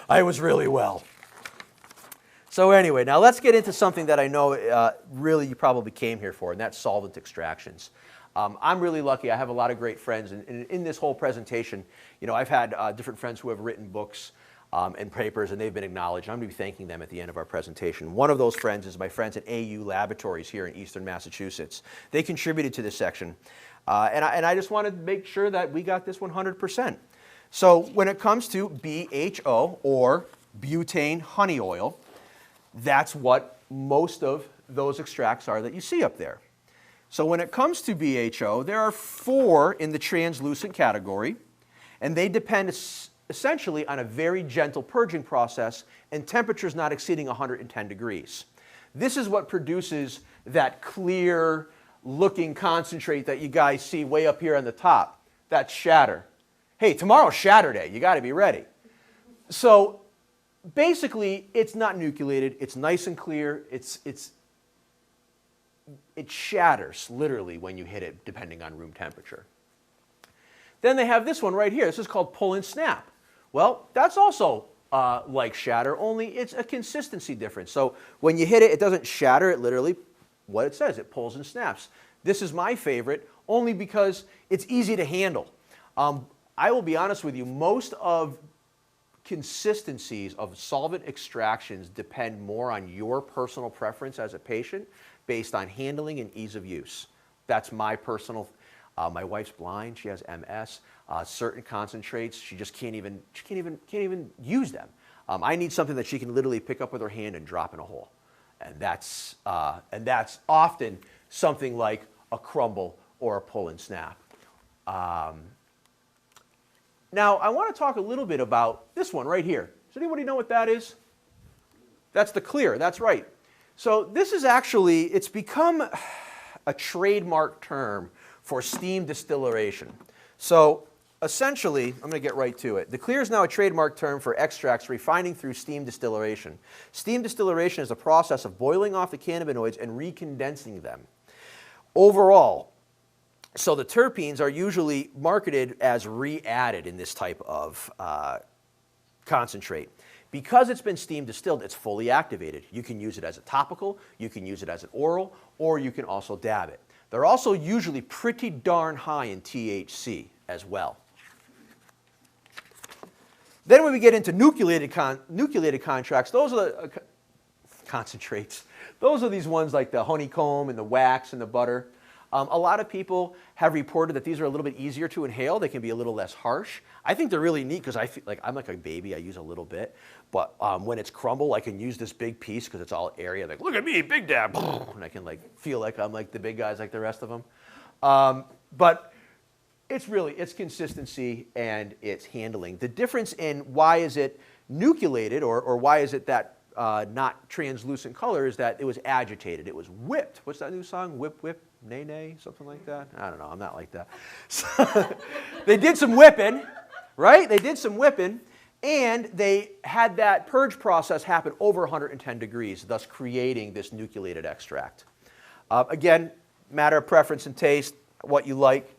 I was really well. So anyway, now let's get into something that I know really you probably came here for, and that's solvent extractions. I'm really lucky. I have a lot of great friends, and in this whole presentation, I've had different friends who have written books and papers, and they've been acknowledged. I'm going to be thanking them at the end of our presentation. One of those friends is my friends at AU Laboratories here in Eastern Massachusetts. They contributed to this section, and I just wanted to make sure that we got this 100%. So when it comes to BHO, or butane honey oil, that's what most of those extracts are that you see up there. So when it comes to BHO, there are 4 in the translucent category, and they depend essentially on a very gentle purging process and temperatures not exceeding 110 degrees. This is what produces that clear looking concentrate that you guys see way up here on the top. That's shatter. Hey, tomorrow's shatter day. You got to be ready. So basically, it's not nucleated. It's nice and clear. It shatters literally when you hit it, depending on room temperature. Then they have this one right here. This is called pull and snap. Well, that's also like shatter, only it's a consistency difference. So when you hit it, it doesn't shatter. It literally, what it says, it pulls and snaps. This is my favorite, only because it's easy to handle. I will be honest with you, most of consistencies of solvent extractions depend more on your personal preference as a patient based on handling and ease of use. That's my personal, my wife's blind, she has MS. Certain concentrates, she just can't even use them. I need something that she can literally pick up with her hand and drop in a hole. And that's often something like a crumble or a pull and snap. Now, I want to talk a little bit about this one right here. Does anybody know what that is? That's the clear, that's right. So this is actually, it's become a trademark term for steam distillation. So essentially, I'm going to get right to it. The clear is now a trademark term for extracts refining through steam distillation. Steam distillation is a process of boiling off the cannabinoids and recondensing them. Overall, so the terpenes are usually marketed as re-added in this type of concentrate. Because it's been steam distilled, it's fully activated. You can use it as a topical, you can use it as an oral, or you can also dab it. They're also usually pretty darn high in THC as well. Then when we get into nucleated contracts, those are the concentrates. Those are these ones like the honeycomb and the wax and the butter. A lot of people have reported that these are a little bit easier to inhale. They can be a little less harsh. I think they're really neat because I feel like I'm like a baby. I use a little bit. But when it's crumble, I can use this big piece because it's all airy. I'm like, look at me, big dab. And I can like feel like I'm like the big guys like the rest of them. But it's consistency and it's handling. The difference in why is it nucleated or why is it that not translucent color is that it was agitated. It was whipped. What's that new song? Whip, whip. Nay, nay, something like that? I don't know, I'm not like that. So, they did some whipping, right? They did some whipping, and they had that purge process happen over 110 degrees, thus creating this nucleated extract. Again, matter of preference and taste, what you like.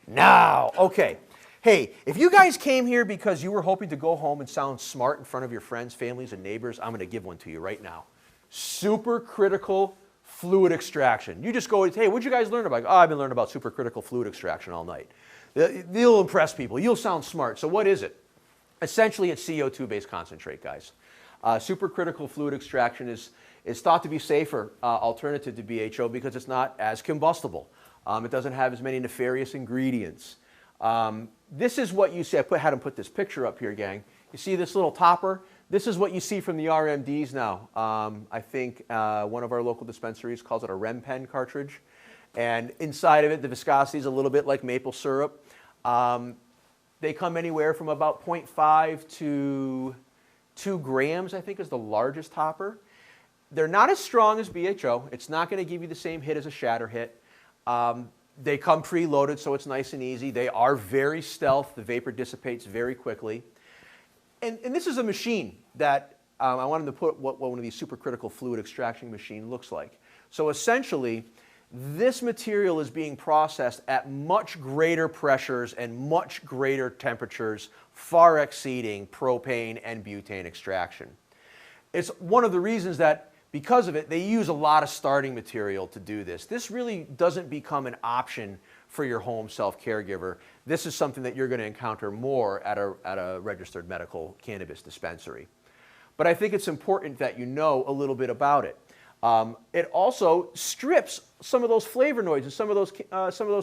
Now, okay. Hey, if you guys came here because you were hoping to go home and sound smart in front of your friends, families, and neighbors, I'm going to give one to you right now. Supercritical fluid extraction. You just go, hey, what'd you guys learn about? Oh, I've been learning about supercritical fluid extraction all night. You'll impress people. You'll sound smart. So what is it? Essentially, it's CO2-based concentrate, guys. Supercritical fluid extraction is thought to be safer alternative to BHO because it's not as combustible. It doesn't have as many nefarious ingredients. This is what you see. I had them put this picture up here, gang. You see this little topper? This is what you see from the RMDs now. I think one of our local dispensaries calls it a REM pen cartridge. And inside of it, the viscosity is a little bit like maple syrup. They come anywhere from about 0.5 to 2 grams, I think, is the largest hopper. They're not as strong as BHO. It's not going to give you the same hit as a shatter hit. They come preloaded, so it's nice and easy. They are very stealth. The vapor dissipates very quickly. And this is a machine that I wanted to put what one of these supercritical fluid extraction machine looks like. So essentially, this material is being processed at much greater pressures and much greater temperatures, far exceeding propane and butane extraction. It's one of the reasons that, because of it, they use a lot of starting material to do this. This really doesn't become an option for your home self-caregiver. This is something that you're going to encounter more at a registered medical cannabis dispensary. But I think it's important that you know a little bit about it. It also strips some of those flavonoids and some of those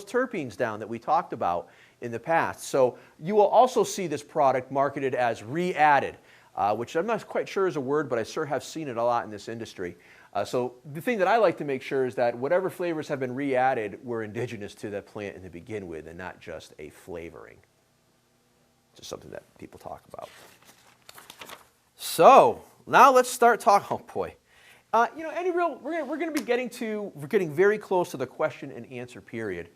terpenes down that we talked about in the past. So you will also see this product marketed as re-added, which I'm not quite sure is a word, but I sure have seen it a lot in this industry. So the thing that I like to make sure is that whatever flavors have been re-added were indigenous to the plant in the begin with and not just a flavoring. It's just something that people talk about. So now let's start talking. Oh boy. We're going to be getting very close to the question and answer period.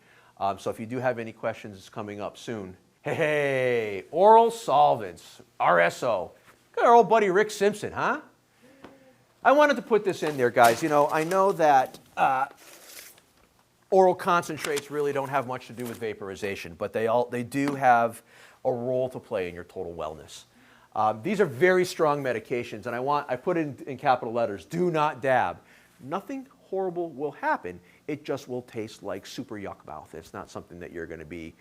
So if you do have any questions, it's coming up soon. Hey, oral solvents, RSO. Look at our old buddy Rick Simpson, huh? I wanted to put this in there, guys. You know, I know that oral concentrates really don't have much to do with vaporization, but they do have a role to play in your total wellness. These are very strong medications, and I put it in capital letters, do not dab. Nothing horrible will happen. It just will taste like super yuck mouth. It's not something that you're going to be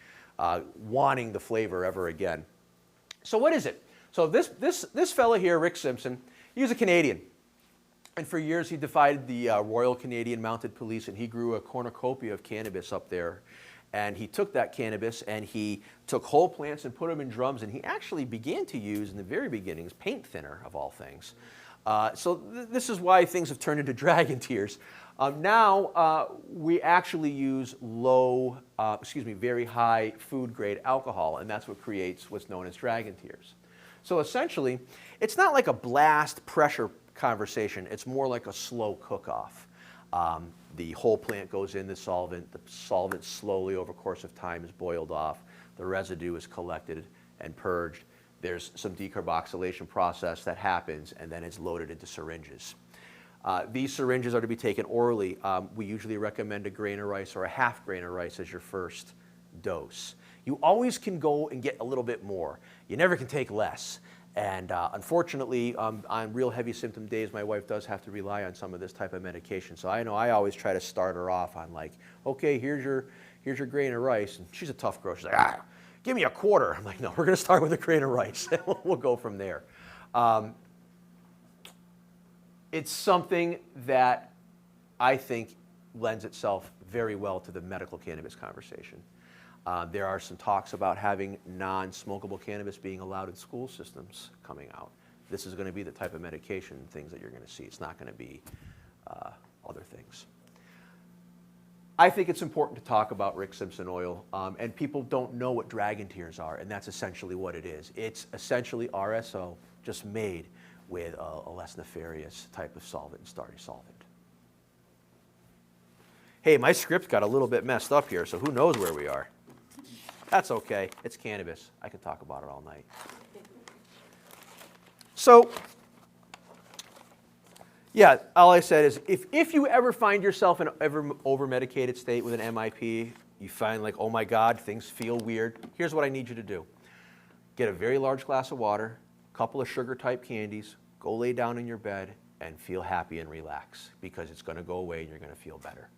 wanting the flavor ever again. So what is it? So this fella here, Rick Simpson, he was a Canadian. And for years he defied the Royal Canadian Mounted Police, and he grew a cornucopia of cannabis up there. And he took that cannabis and he took whole plants and put them in drums, and he actually began to use, in the very beginnings, paint thinner of all things. This is why things have turned into dragon tears. Now we actually use very high food grade alcohol, and that's what creates what's known as dragon tears. So essentially, it's not like a blast pressure conversation. It's more like a slow cook-off. The whole plant goes in the solvent slowly over the course of time is boiled off, the residue is collected and purged, there's some decarboxylation process that happens, and then it's loaded into syringes. These syringes are to be taken orally. We usually recommend a grain of rice or a half grain of rice as your first dose. You always can go and get a little bit more. You never can take less. And unfortunately, on real heavy symptom days, my wife does have to rely on some of this type of medication. So I know I always try to start her off on like, okay, here's your grain of rice. And she's a tough girl. She's like, give me a quarter. I'm like, no, we're going to start with a grain of rice. We'll go from there. It's something that I think lends itself very well to the medical cannabis conversation. There are some talks about having non-smokable cannabis being allowed in school systems coming out. This is going to be the type of medication things that you're going to see. It's not going to be other things. I think it's important to talk about Rick Simpson oil, and people don't know what dragon tears are, and that's essentially what it is. It's essentially RSO, just made with a less nefarious type of solvent and starting solvent. Hey, my script got a little bit messed up here, so who knows where we are. That's okay. It's cannabis. I can talk about it all night. So, yeah, all I said is if you ever find yourself in an ever over-medicated state with an MIP, you find like, oh my God, things feel weird, here's what I need you to do. Get a very large glass of water, a couple of sugar-type candies, go lay down in your bed, and feel happy and relax, because it's going to go away and you're going to feel better.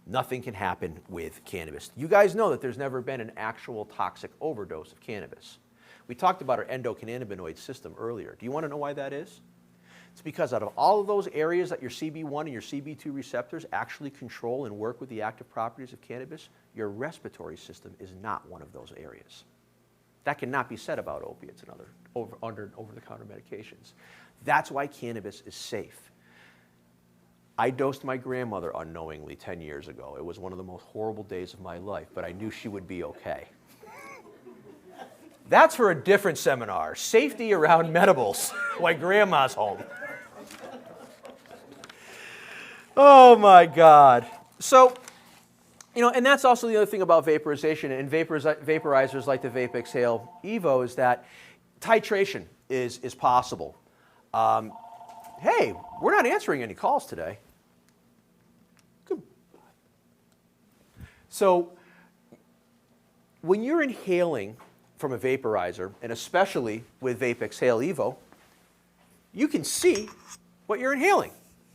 Nothing can happen with cannabis. You guys know that there's never been an actual toxic overdose of cannabis. We talked about our endocannabinoid system earlier. Do you want to know why that is? It's because out of all of those areas that your CB1 and your CB2 receptors actually control and work with the active properties of cannabis, your respiratory system is not one of those areas. That cannot be said about opiates and other over-the-counter medications. That's why cannabis is safe. I dosed my grandmother unknowingly 10 years ago. It was one of the most horrible days of my life, but I knew she would be okay. That's for a different seminar. Safety around medibles while grandma's home. Oh my God. So, and that's also the other thing about vaporization and vaporizers like the VapeXhale Evo is that titration is possible. Hey, we're not answering any calls today. Good. So, when you're inhaling from a vaporizer, and especially with VapeXhale Evo, you can see what you're inhaling.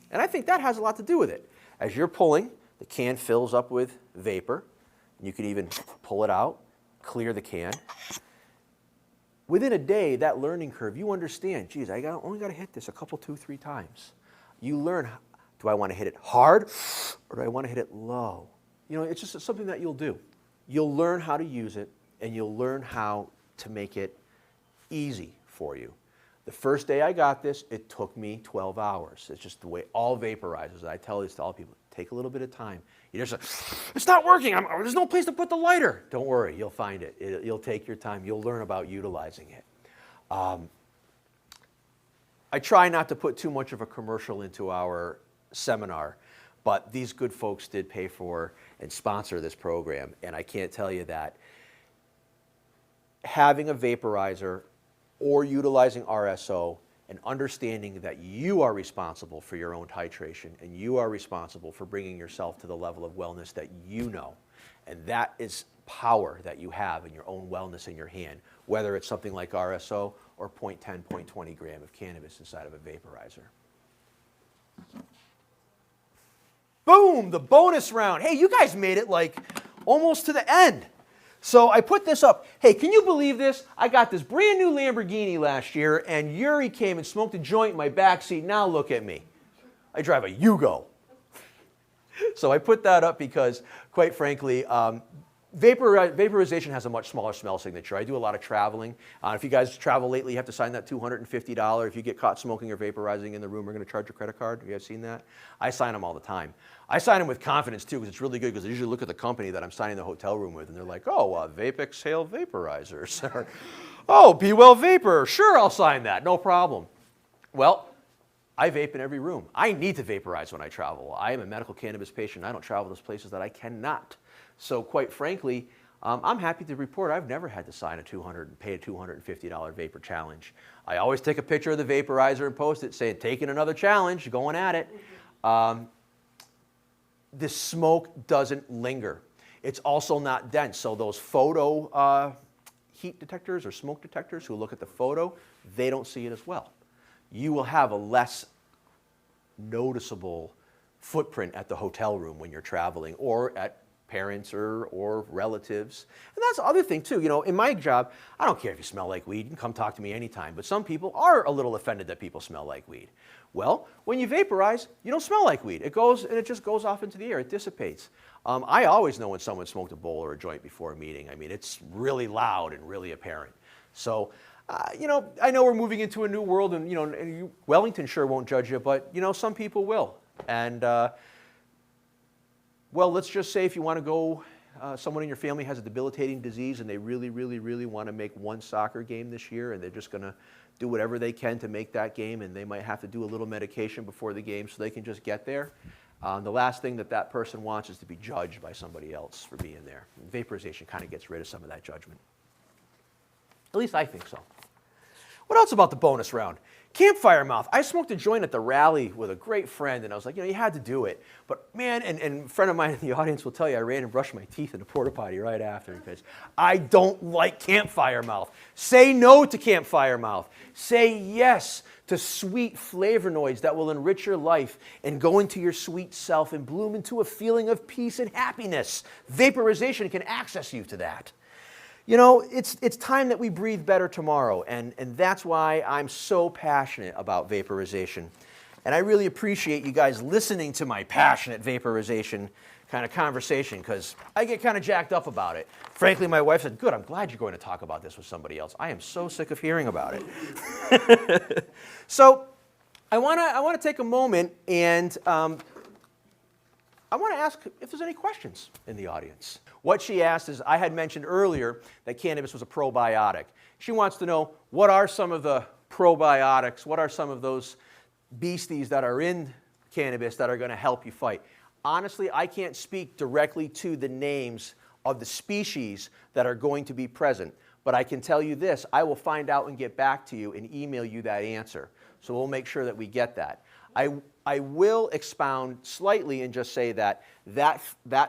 And I think that has a lot to do with it. As you're pulling, the can fills up with vapor. You can even pull it out, clear the can. Within a day, that learning curve, you understand, geez, I only got to hit this a couple, 2, 3 times. You learn, do I want to hit it hard or do I want to hit it low? It's just something that you'll do. You'll learn how to use it and you'll learn how to make it easy for you. The first day I got this, it took me 12 hours. It's just the way all vaporizers, I tell this to all people, take a little bit of time. You just it's not working, there's no place to put the lighter. Don't worry, you'll find it. You'll take your time. You'll learn about utilizing it. I try not to put too much of a commercial into our seminar, but these good folks did pay for and sponsor this program, and I can't tell you that having a vaporizer or utilizing RSO and understanding that you are responsible for your own titration and you are responsible for bringing yourself to the level of wellness that you know. And that is power that you have in your own wellness in your hand, whether it's something like RSO or 0.10, 0.20 gram of cannabis inside of a vaporizer. Boom, the bonus round. Hey, you guys made it like almost to the end. So I put this up. Hey, can you believe this? I got this brand new Lamborghini last year, and Yuri came and smoked a joint in my backseat. Now look at me. I drive a Yugo. So I put that up because, quite frankly, vaporization has a much smaller smell signature. I do a lot of traveling. If you guys travel lately, you have to sign that $250. If you get caught smoking or vaporizing in the room, we're going to charge your credit card. Have you guys seen that? I sign them all the time. I sign them with confidence, too, because it's really good, because I usually look at the company that I'm signing the hotel room with, and they're like, oh, VapeXhale vaporizers. Or, oh, Be Well Vapor. Sure, I'll sign that. No problem. Well, I vape in every room. I need to vaporize when I travel. I am a medical cannabis patient. I don't travel to places that I cannot. So quite frankly, I'm happy to report I've never had to sign pay a $250 vapor challenge. I always take a picture of the vaporizer and post it saying, taking another challenge, going at it. The smoke doesn't linger. It's also not dense. So those photo heat detectors or smoke detectors who look at the photo, they don't see it as well. You will have a less noticeable footprint at the hotel room when you're traveling, or at parents or relatives. And that's the other thing too. In my job, I don't care if you smell like weed. You can come talk to me anytime. But some people are a little offended that people smell like weed. Well, when you vaporize, you don't smell like weed. It goes, and it just goes off into the air. It dissipates. I always know when someone smoked a bowl or a joint before a meeting. I mean, it's really loud and really apparent. So, I know we're moving into a new world, and, Wellington sure won't judge you, but, some people will. And, well, let's just say if you want to go, someone in your family has a debilitating disease and they really, really, really want to make one soccer game this year, and they're just going to do whatever they can to make that game, and they might have to do a little medication before the game so they can just get there. The last thing that person wants is to be judged by somebody else for being there. And vaporization kind of gets rid of some of that judgment. At least I think so. What else about the bonus round? Campfire mouth. I smoked a joint at the rally with a great friend, and I was like, you had to do it. But man, and a friend of mine in the audience will tell you, I ran and brushed my teeth in the porta potty right after, because I don't like campfire mouth. Say no to campfire mouth. Say yes to sweet flavonoids that will enrich your life and go into your sweet self and bloom into a feeling of peace and happiness. Vaporization can access you to that. It's time that we breathe better tomorrow, and that's why I'm so passionate about vaporization. And I really appreciate you guys listening to my passionate vaporization kind of conversation because I get kind of jacked up about it. Frankly, my wife said, good, I'm glad you're going to talk about this with somebody else. I am so sick of hearing about it. So I want to take a moment and I want to ask if there's any questions in the audience. What she asked is, I had mentioned earlier that cannabis was a probiotic. She wants to know, what are some of the probiotics? What are some of those beasties that are in cannabis that are going to help you fight? Honestly, I can't speak directly to the names of the species that are going to be present, but I can tell you this, I will find out and get back to you and email you that answer. So we'll make sure that we get that. I will expound slightly and just say that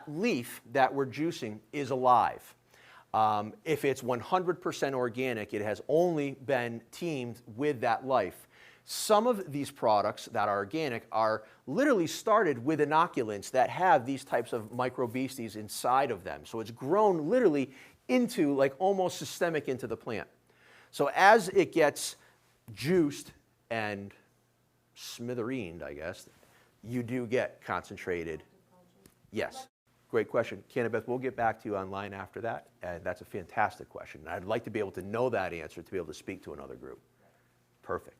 leaf that we're juicing is alive. If it's 100% organic, it has only been teamed with that life. Some of these products that are organic are literally started with inoculants that have these types of microbeasties inside of them. So it's grown literally into, like, almost systemic into the plant. So as it gets juiced and smithereened, I guess, you do get concentrated. Yes. Great question. Cannabis, we'll get back to you online after that. And that's a fantastic question. I'd like to be able to know that answer to be able to speak to another group. Perfect.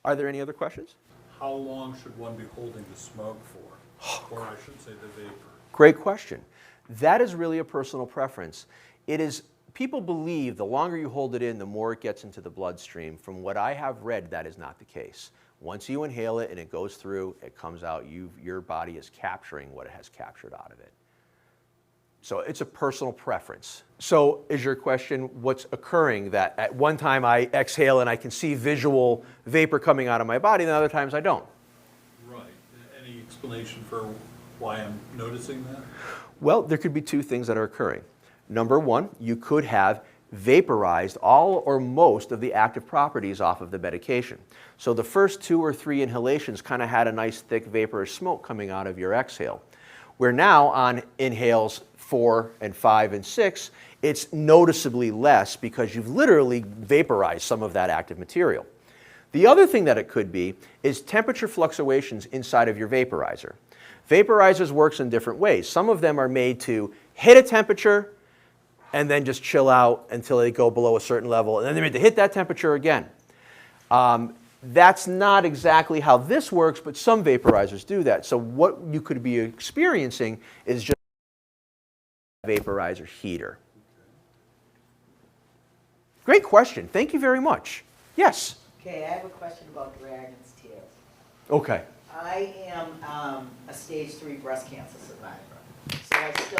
Are there any other questions? How long should one be holding the smoke for? Or I should say the vapor. Great question. That is really a personal preference. It is, people believe the longer you hold it in, the more it gets into the bloodstream. From what I have read, that is not the case. Once you inhale it and it goes through, it comes out, your body is capturing what it has captured out of it. So it's a personal preference. So is your question, what's occurring, that at one time I exhale and I can see visual vapor coming out of my body, and other times I don't? Right. Any explanation for why I'm noticing that? Well, there could be two things that are occurring. Number one, you could have vaporized all or most of the active properties off of the medication. So the first 2 or 3 inhalations kind of had a nice thick vaporous smoke coming out of your exhale. Where now on inhales 4 and 5 and 6, it's noticeably less because you've literally vaporized some of that active material. The other thing that it could be is temperature fluctuations inside of your vaporizer. Vaporizers works in different ways. Some of them are made to hit a temperature and then just chill out until they go below a certain level, and then they're made to hit that temperature again. That's not exactly how this works, but some vaporizers do that. So what you could be experiencing is just a vaporizer heater. Great question. Thank you very much. Yes? Okay, I have a question about dragon's tears. Okay. I am a stage 3 breast cancer survivor. So I still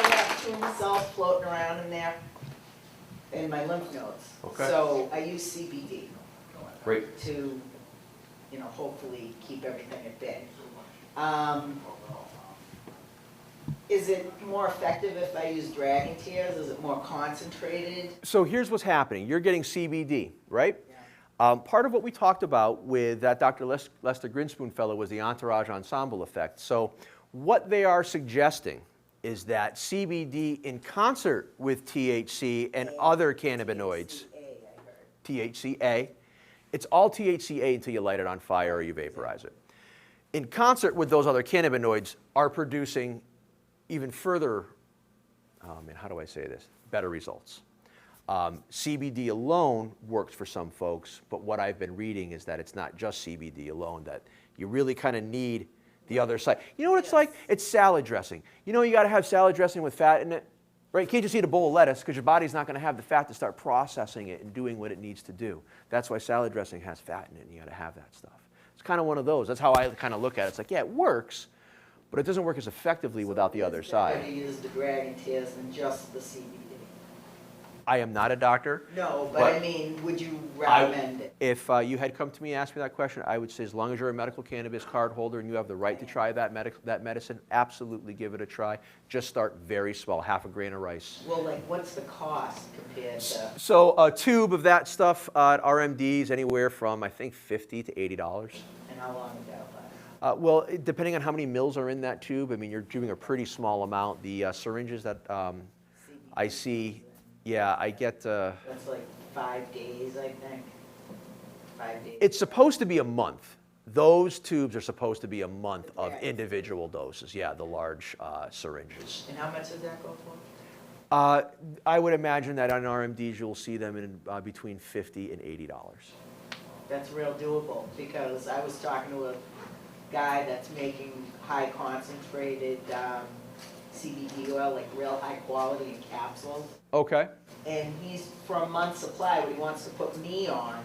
have tumor cells floating around in there in my lymph nodes. Okay. So I use CBD Great. to, hopefully keep everything at bay. Is it more effective if I use dragon tears? Is it more concentrated? So here's what's happening. You're getting CBD, right? Yeah. Part of what we talked about with that Dr. Lester Grinspoon fellow was the entourage ensemble effect. So what they are suggesting is that CBD in concert with THC and other cannabinoids, THCA, it's all THCA until you light it on fire or you vaporize it. In concert with those other cannabinoids are producing even further, how do I say this, better results. CBD alone works for some folks, but what I've been reading is that it's not just CBD alone, that you really kind of need the other side. You know what it's like? It's salad dressing. You got to have salad dressing with fat in it, right? You can't just eat a bowl of lettuce because your body's not going to have the fat to start processing it and doing what it needs to do. That's why salad dressing has fat in it, and you got to have that stuff. It's kind of one of those. That's how I kind of look at it. It's like, yeah, it works, but it doesn't work as effectively without the other side. It's better to use the dragon tears than just the CBD. I am not a doctor. No, but I mean, would you recommend it? If you had come to me and asked me that question, I would say as long as you're a medical cannabis card holder and you have the right to try that medicine, absolutely give it a try. Just start very small, half a grain of rice. Well, like, what's the cost compared to? So a tube of that stuff at RMD's anywhere from, I think, $50 to $80. And how long would that last? Well, depending on how many mils are in that tube, I mean, you're doing a pretty small amount. The syringes that I see, yeah, I get... That's like 5 days, I think. 5 days. It's supposed to be a month. Those tubes are supposed to be a month of Yeah. individual doses. Yeah, the large syringes. And how much does that go for? I would imagine that on RMDs you'll see them in between $50 and $80. That's real doable, because I was talking to a guy that's making high concentrated CBD oil, like real high quality in capsules. Okay. And he's, for a month's supply, what he wants to put me on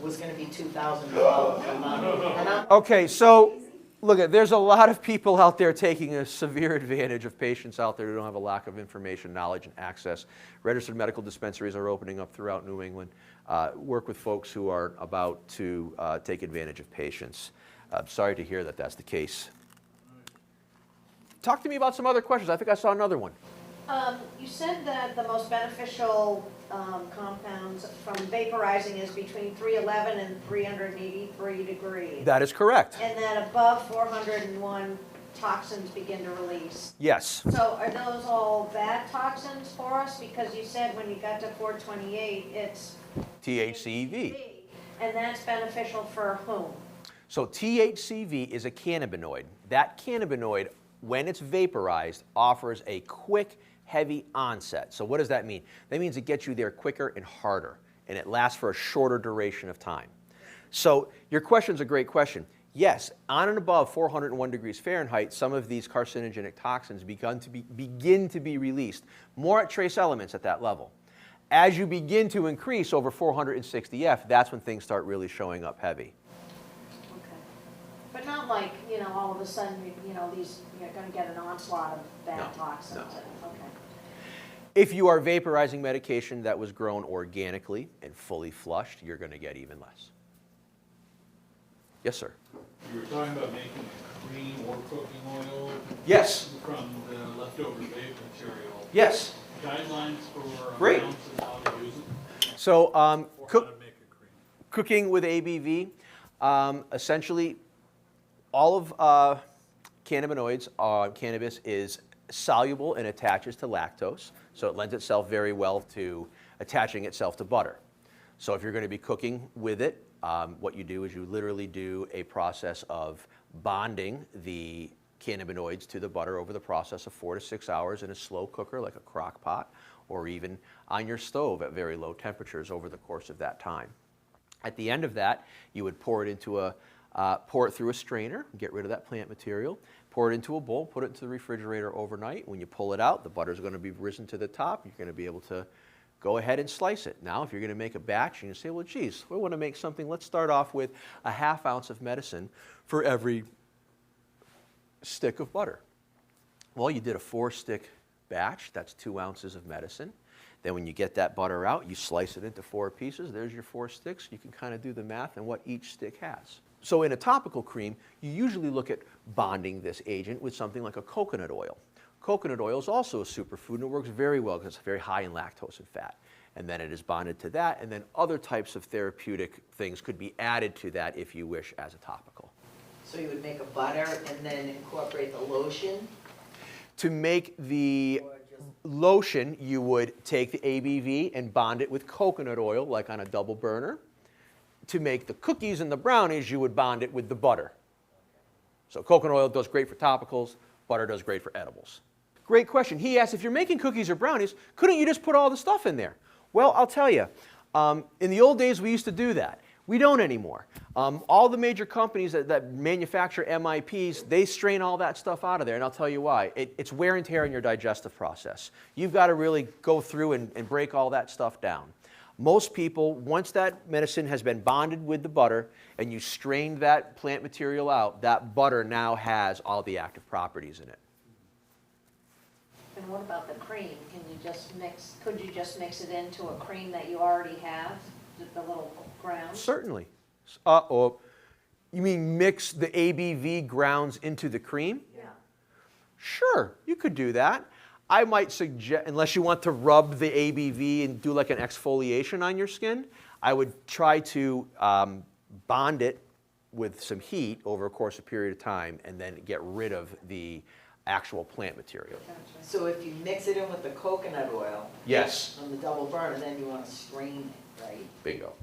was gonna be $2,000 a month. And I'm, Okay, so look, there's a lot of people out there taking a severe advantage of patients out there who don't have a lack of information, knowledge, and access. Registered medical dispensaries are opening up throughout New England. Work with folks who are about to take advantage of patients. Sorry to hear that that's the case. Talk to me about some other questions. I think I saw another one. You said that the most beneficial compounds from vaporizing is between 311 and 383 degrees. That is correct. And then above 401, toxins begin to release. Yes. So are those all bad toxins for us? Because you said when you got to 428, it's THCV. And that's beneficial for whom? So THCV is a cannabinoid. That cannabinoid, when it's vaporized, offers a quick, heavy onset. So what does that mean? That means it gets you there quicker and harder, and it lasts for a shorter duration of time. So your question's a great question. Yes, on and above 401 degrees Fahrenheit, some of these carcinogenic toxins begin to be released, more at trace elements at that level. As you begin to increase over 460 F, that's when things start really showing up heavy. Okay. But not like, all of a sudden, you're going to get an onslaught of bad No, toxins. no. Okay. If you are vaporizing medication that was grown organically and fully flushed, you're going to get even less. Yes, sir. You were talking about making a cream or cooking oil Yes. from the leftover vape material. Yes. Guidelines for Great. amounts and how to use it? So Or how to make a cream? cooking with ABV, essentially all of cannabinoids, cannabis is soluble and attaches to lactose, so it lends itself very well to attaching itself to butter. So if you're going to be cooking with it, what you do is you literally do a process of bonding the cannabinoids to the butter over the process of 4 to 6 hours in a slow cooker like a crock pot, or even on your stove at very low temperatures over the course of that time. At the end of that, you would pour it through a strainer, get rid of that plant material, pour it into a bowl, put it into the refrigerator overnight. When you pull it out, the butter is going to be risen to the top. You're going to be able to go ahead and slice it. Now, if you're going to make a batch, and you say, well, geez, we want to make something, let's start off with a ½ ounce of medicine for every stick of butter. Well, you did a 4-stick batch, that's 2 ounces of medicine. Then when you get that butter out, you slice it into 4 pieces. There's your 4 sticks. You can kind of do the math on what each stick has. So in a topical cream, you usually look at bonding this agent with something like a coconut oil. Coconut oil is also a superfood, and it works very well because it's very high in lactose and fat. And then it is bonded to that, and then other types of therapeutic things could be added to that if you wish as a topical. so you would make a butter and then incorporate the lotion? To make the Or just, lotion, you would take the ABV and bond it with coconut oil, like on a double burner. To make the cookies and the brownies, you would bond it with the butter. So coconut oil does great for topicals, butter does great for edibles. Great question. He asked, if you're making cookies or brownies, couldn't you just put all the stuff in there? Well, I'll tell you, in the old days we used to do that. We don't anymore. All the major companies that manufacture MIPs, they strain all that stuff out of there, and I'll tell you why. It's wear and tear in your digestive process. You've got to really go through and break all that stuff down. Most people, once that medicine has been bonded with the butter and you strained that plant material out, that butter now has all the active properties in it. And what about the cream? Could you just mix it into a cream that you already have, the little grounds? Certainly. You mean mix the ABV grounds into the cream? Yeah. Sure, you could do that. I might suggest, unless you want to rub the ABV and do like an exfoliation on your skin, I would try to bond it with some heat over a course of period of time and then get rid of the actual plant material. Gotcha. so if you mix it in with the coconut oil Yes. on the double burner, then you want to strain it, right? Bingo.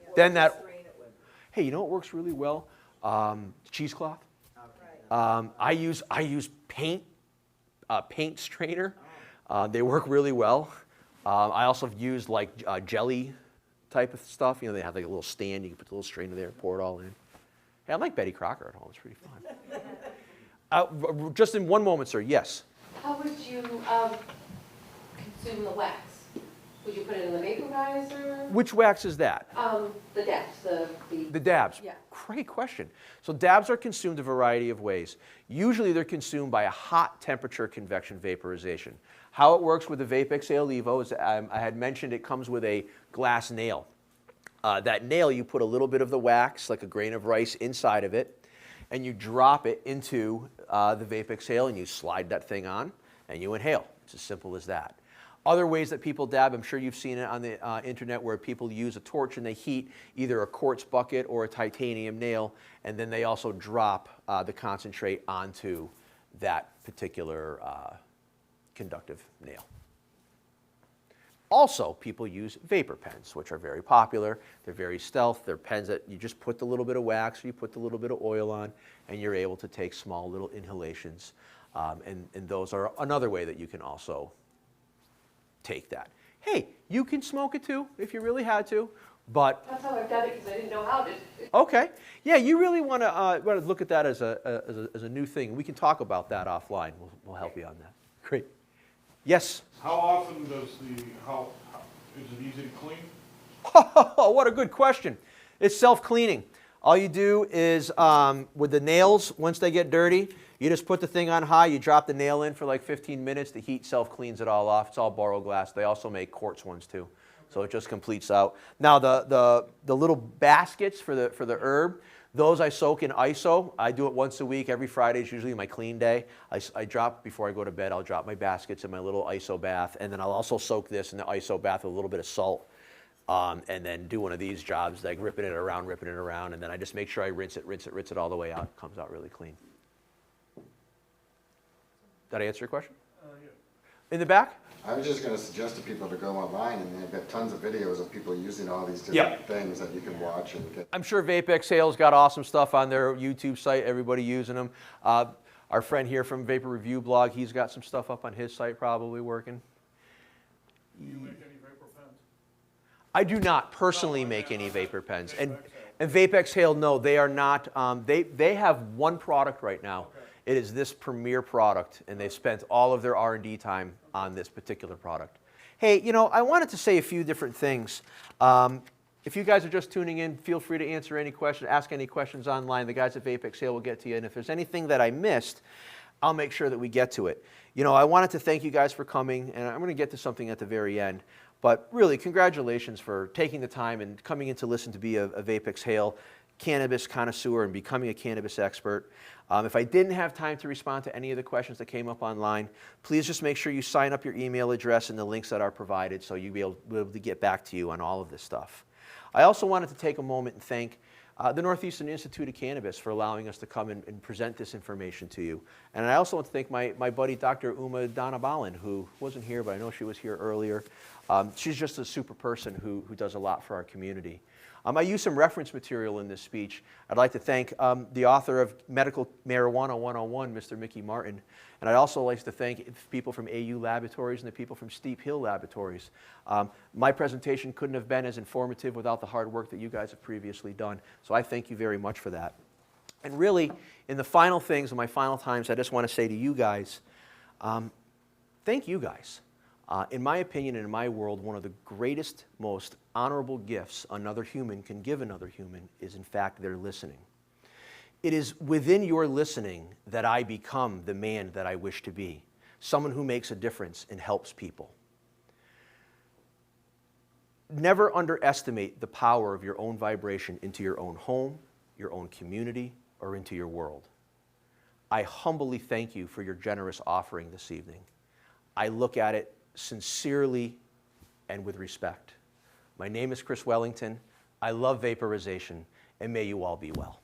What Then do you that- strain it with? Hey, you know what works really well? cheesecloth. Right. I use paint strainer. They work really well. I also have used like jelly type of stuff. You know, they have like a little stand. You can put the little strainer there, pour it all in. Hey, I'm like Betty Crocker at home. It's pretty fun. Just in one moment, sir. Yes. How would you consume the wax? Would you put it in the vaporizer? Which wax is that? The dabs, The dabs. Yeah. Great question. So dabs are consumed a variety of ways. Usually they're consumed by a hot temperature convection vaporization. How it works with the VapeXhale Evo is I had mentioned it comes with a glass nail. That nail, you put a little bit of the wax, like a grain of rice, inside of it, and you drop it into the VapeXhale and you slide that thing on and you inhale. It's as simple as that. Other ways that people dab, I'm sure you've seen it on the internet where people use a torch and they heat either a quartz bucket or a titanium nail, and then they also drop the concentrate onto that particular conductive nail. Also, people use vapor pens, which are very popular. They're very stealth. They're pens that you just put the little bit of wax or you put the little bit of oil on, and you're able to take small little inhalations. And those are another way that you can also take that. Hey, you can smoke it too if you really had to, but That's how I've done it because I didn't know how to. okay. Yeah, you really want to look at that as a new thing. We can talk about that offline. We'll help you on that. Great. Yes. How often does is it easy to clean? Oh, what a good question. It's self-cleaning. All you do is with the nails, once they get dirty, you just put the thing on high, you drop the nail in for like 15 minutes, the heat self-cleans it all off. It's all boro glass. They also make quartz ones too. So it just completes out. Now the little baskets for the herb, those I soak in ISO. I do it once a week. Every Friday is usually my clean day. I drop, before I go to bed, I'll drop my baskets in my little ISO bath, and then I'll also soak this in the ISO bath with a little bit of salt. And then do one of these jobs, like ripping it around, and then I just make sure I rinse it all the way out. It comes out really clean. Did I answer your question? Yeah. In the back? I was just going to suggest to people to go online, and they've got tons of videos of people using all these different things that you can watch and get. I'm sure VapeXhale's got awesome stuff on their YouTube site, everybody using them. Our friend here from Vapor Review Blog, he's got some stuff up on his site probably working. Do you make any vapor pens? I do not personally make any vapor pens. And VapeXhale, no, they are not. They have one product right now. It is this premier product, and they've spent all of their R&D time on this particular product. Hey, you know, I wanted to say a few different things. If you guys are just tuning in, feel free to answer any questions, ask any questions online. The guys at VapeXhale will get to you. And if there's anything that I missed, I'll make sure that we get to it. You know, I wanted to thank you guys for coming, and I'm going to get to something at the very end. But really, congratulations for taking the time and coming in to listen to be a VapeXhale cannabis connoisseur and becoming a cannabis expert. If I didn't have time to respond to any of the questions that came up online, please just make sure you sign up your email address and the links that are provided so you'll be able to get back to you on all of this stuff. I also wanted to take a moment and thank the Northeastern Institute of Cannabis for allowing us to come and present this information to you. And I also want to thank my buddy, Dr. Uma Donabalan, who wasn't here, but I know she was here earlier. She's just a super person who does a lot for our community. I use some reference material in this speech. I'd like to thank the author of Medical Marijuana 101, Mr. Mickey Martin. And I'd also like to thank people from AU Laboratories and the people from Steep Hill Laboratories. My presentation couldn't have been as informative without the hard work that you guys have previously done. So I thank you very much for that. And really, in the final things, in my final times, I just want to say to you guys, thank you guys. In my opinion and in my world, one of the greatest, most honorable gifts another human can give another human is, in fact, their listening. It is within your listening that I become the man that I wish to be, someone who makes a difference and helps people. Never underestimate the power of your own vibration into your own home, your own community, or into your world. I humbly thank you for your generous offering this evening. I look at it sincerely and with respect. My name is Chris Wellington. I love vaporization, and may you all be well.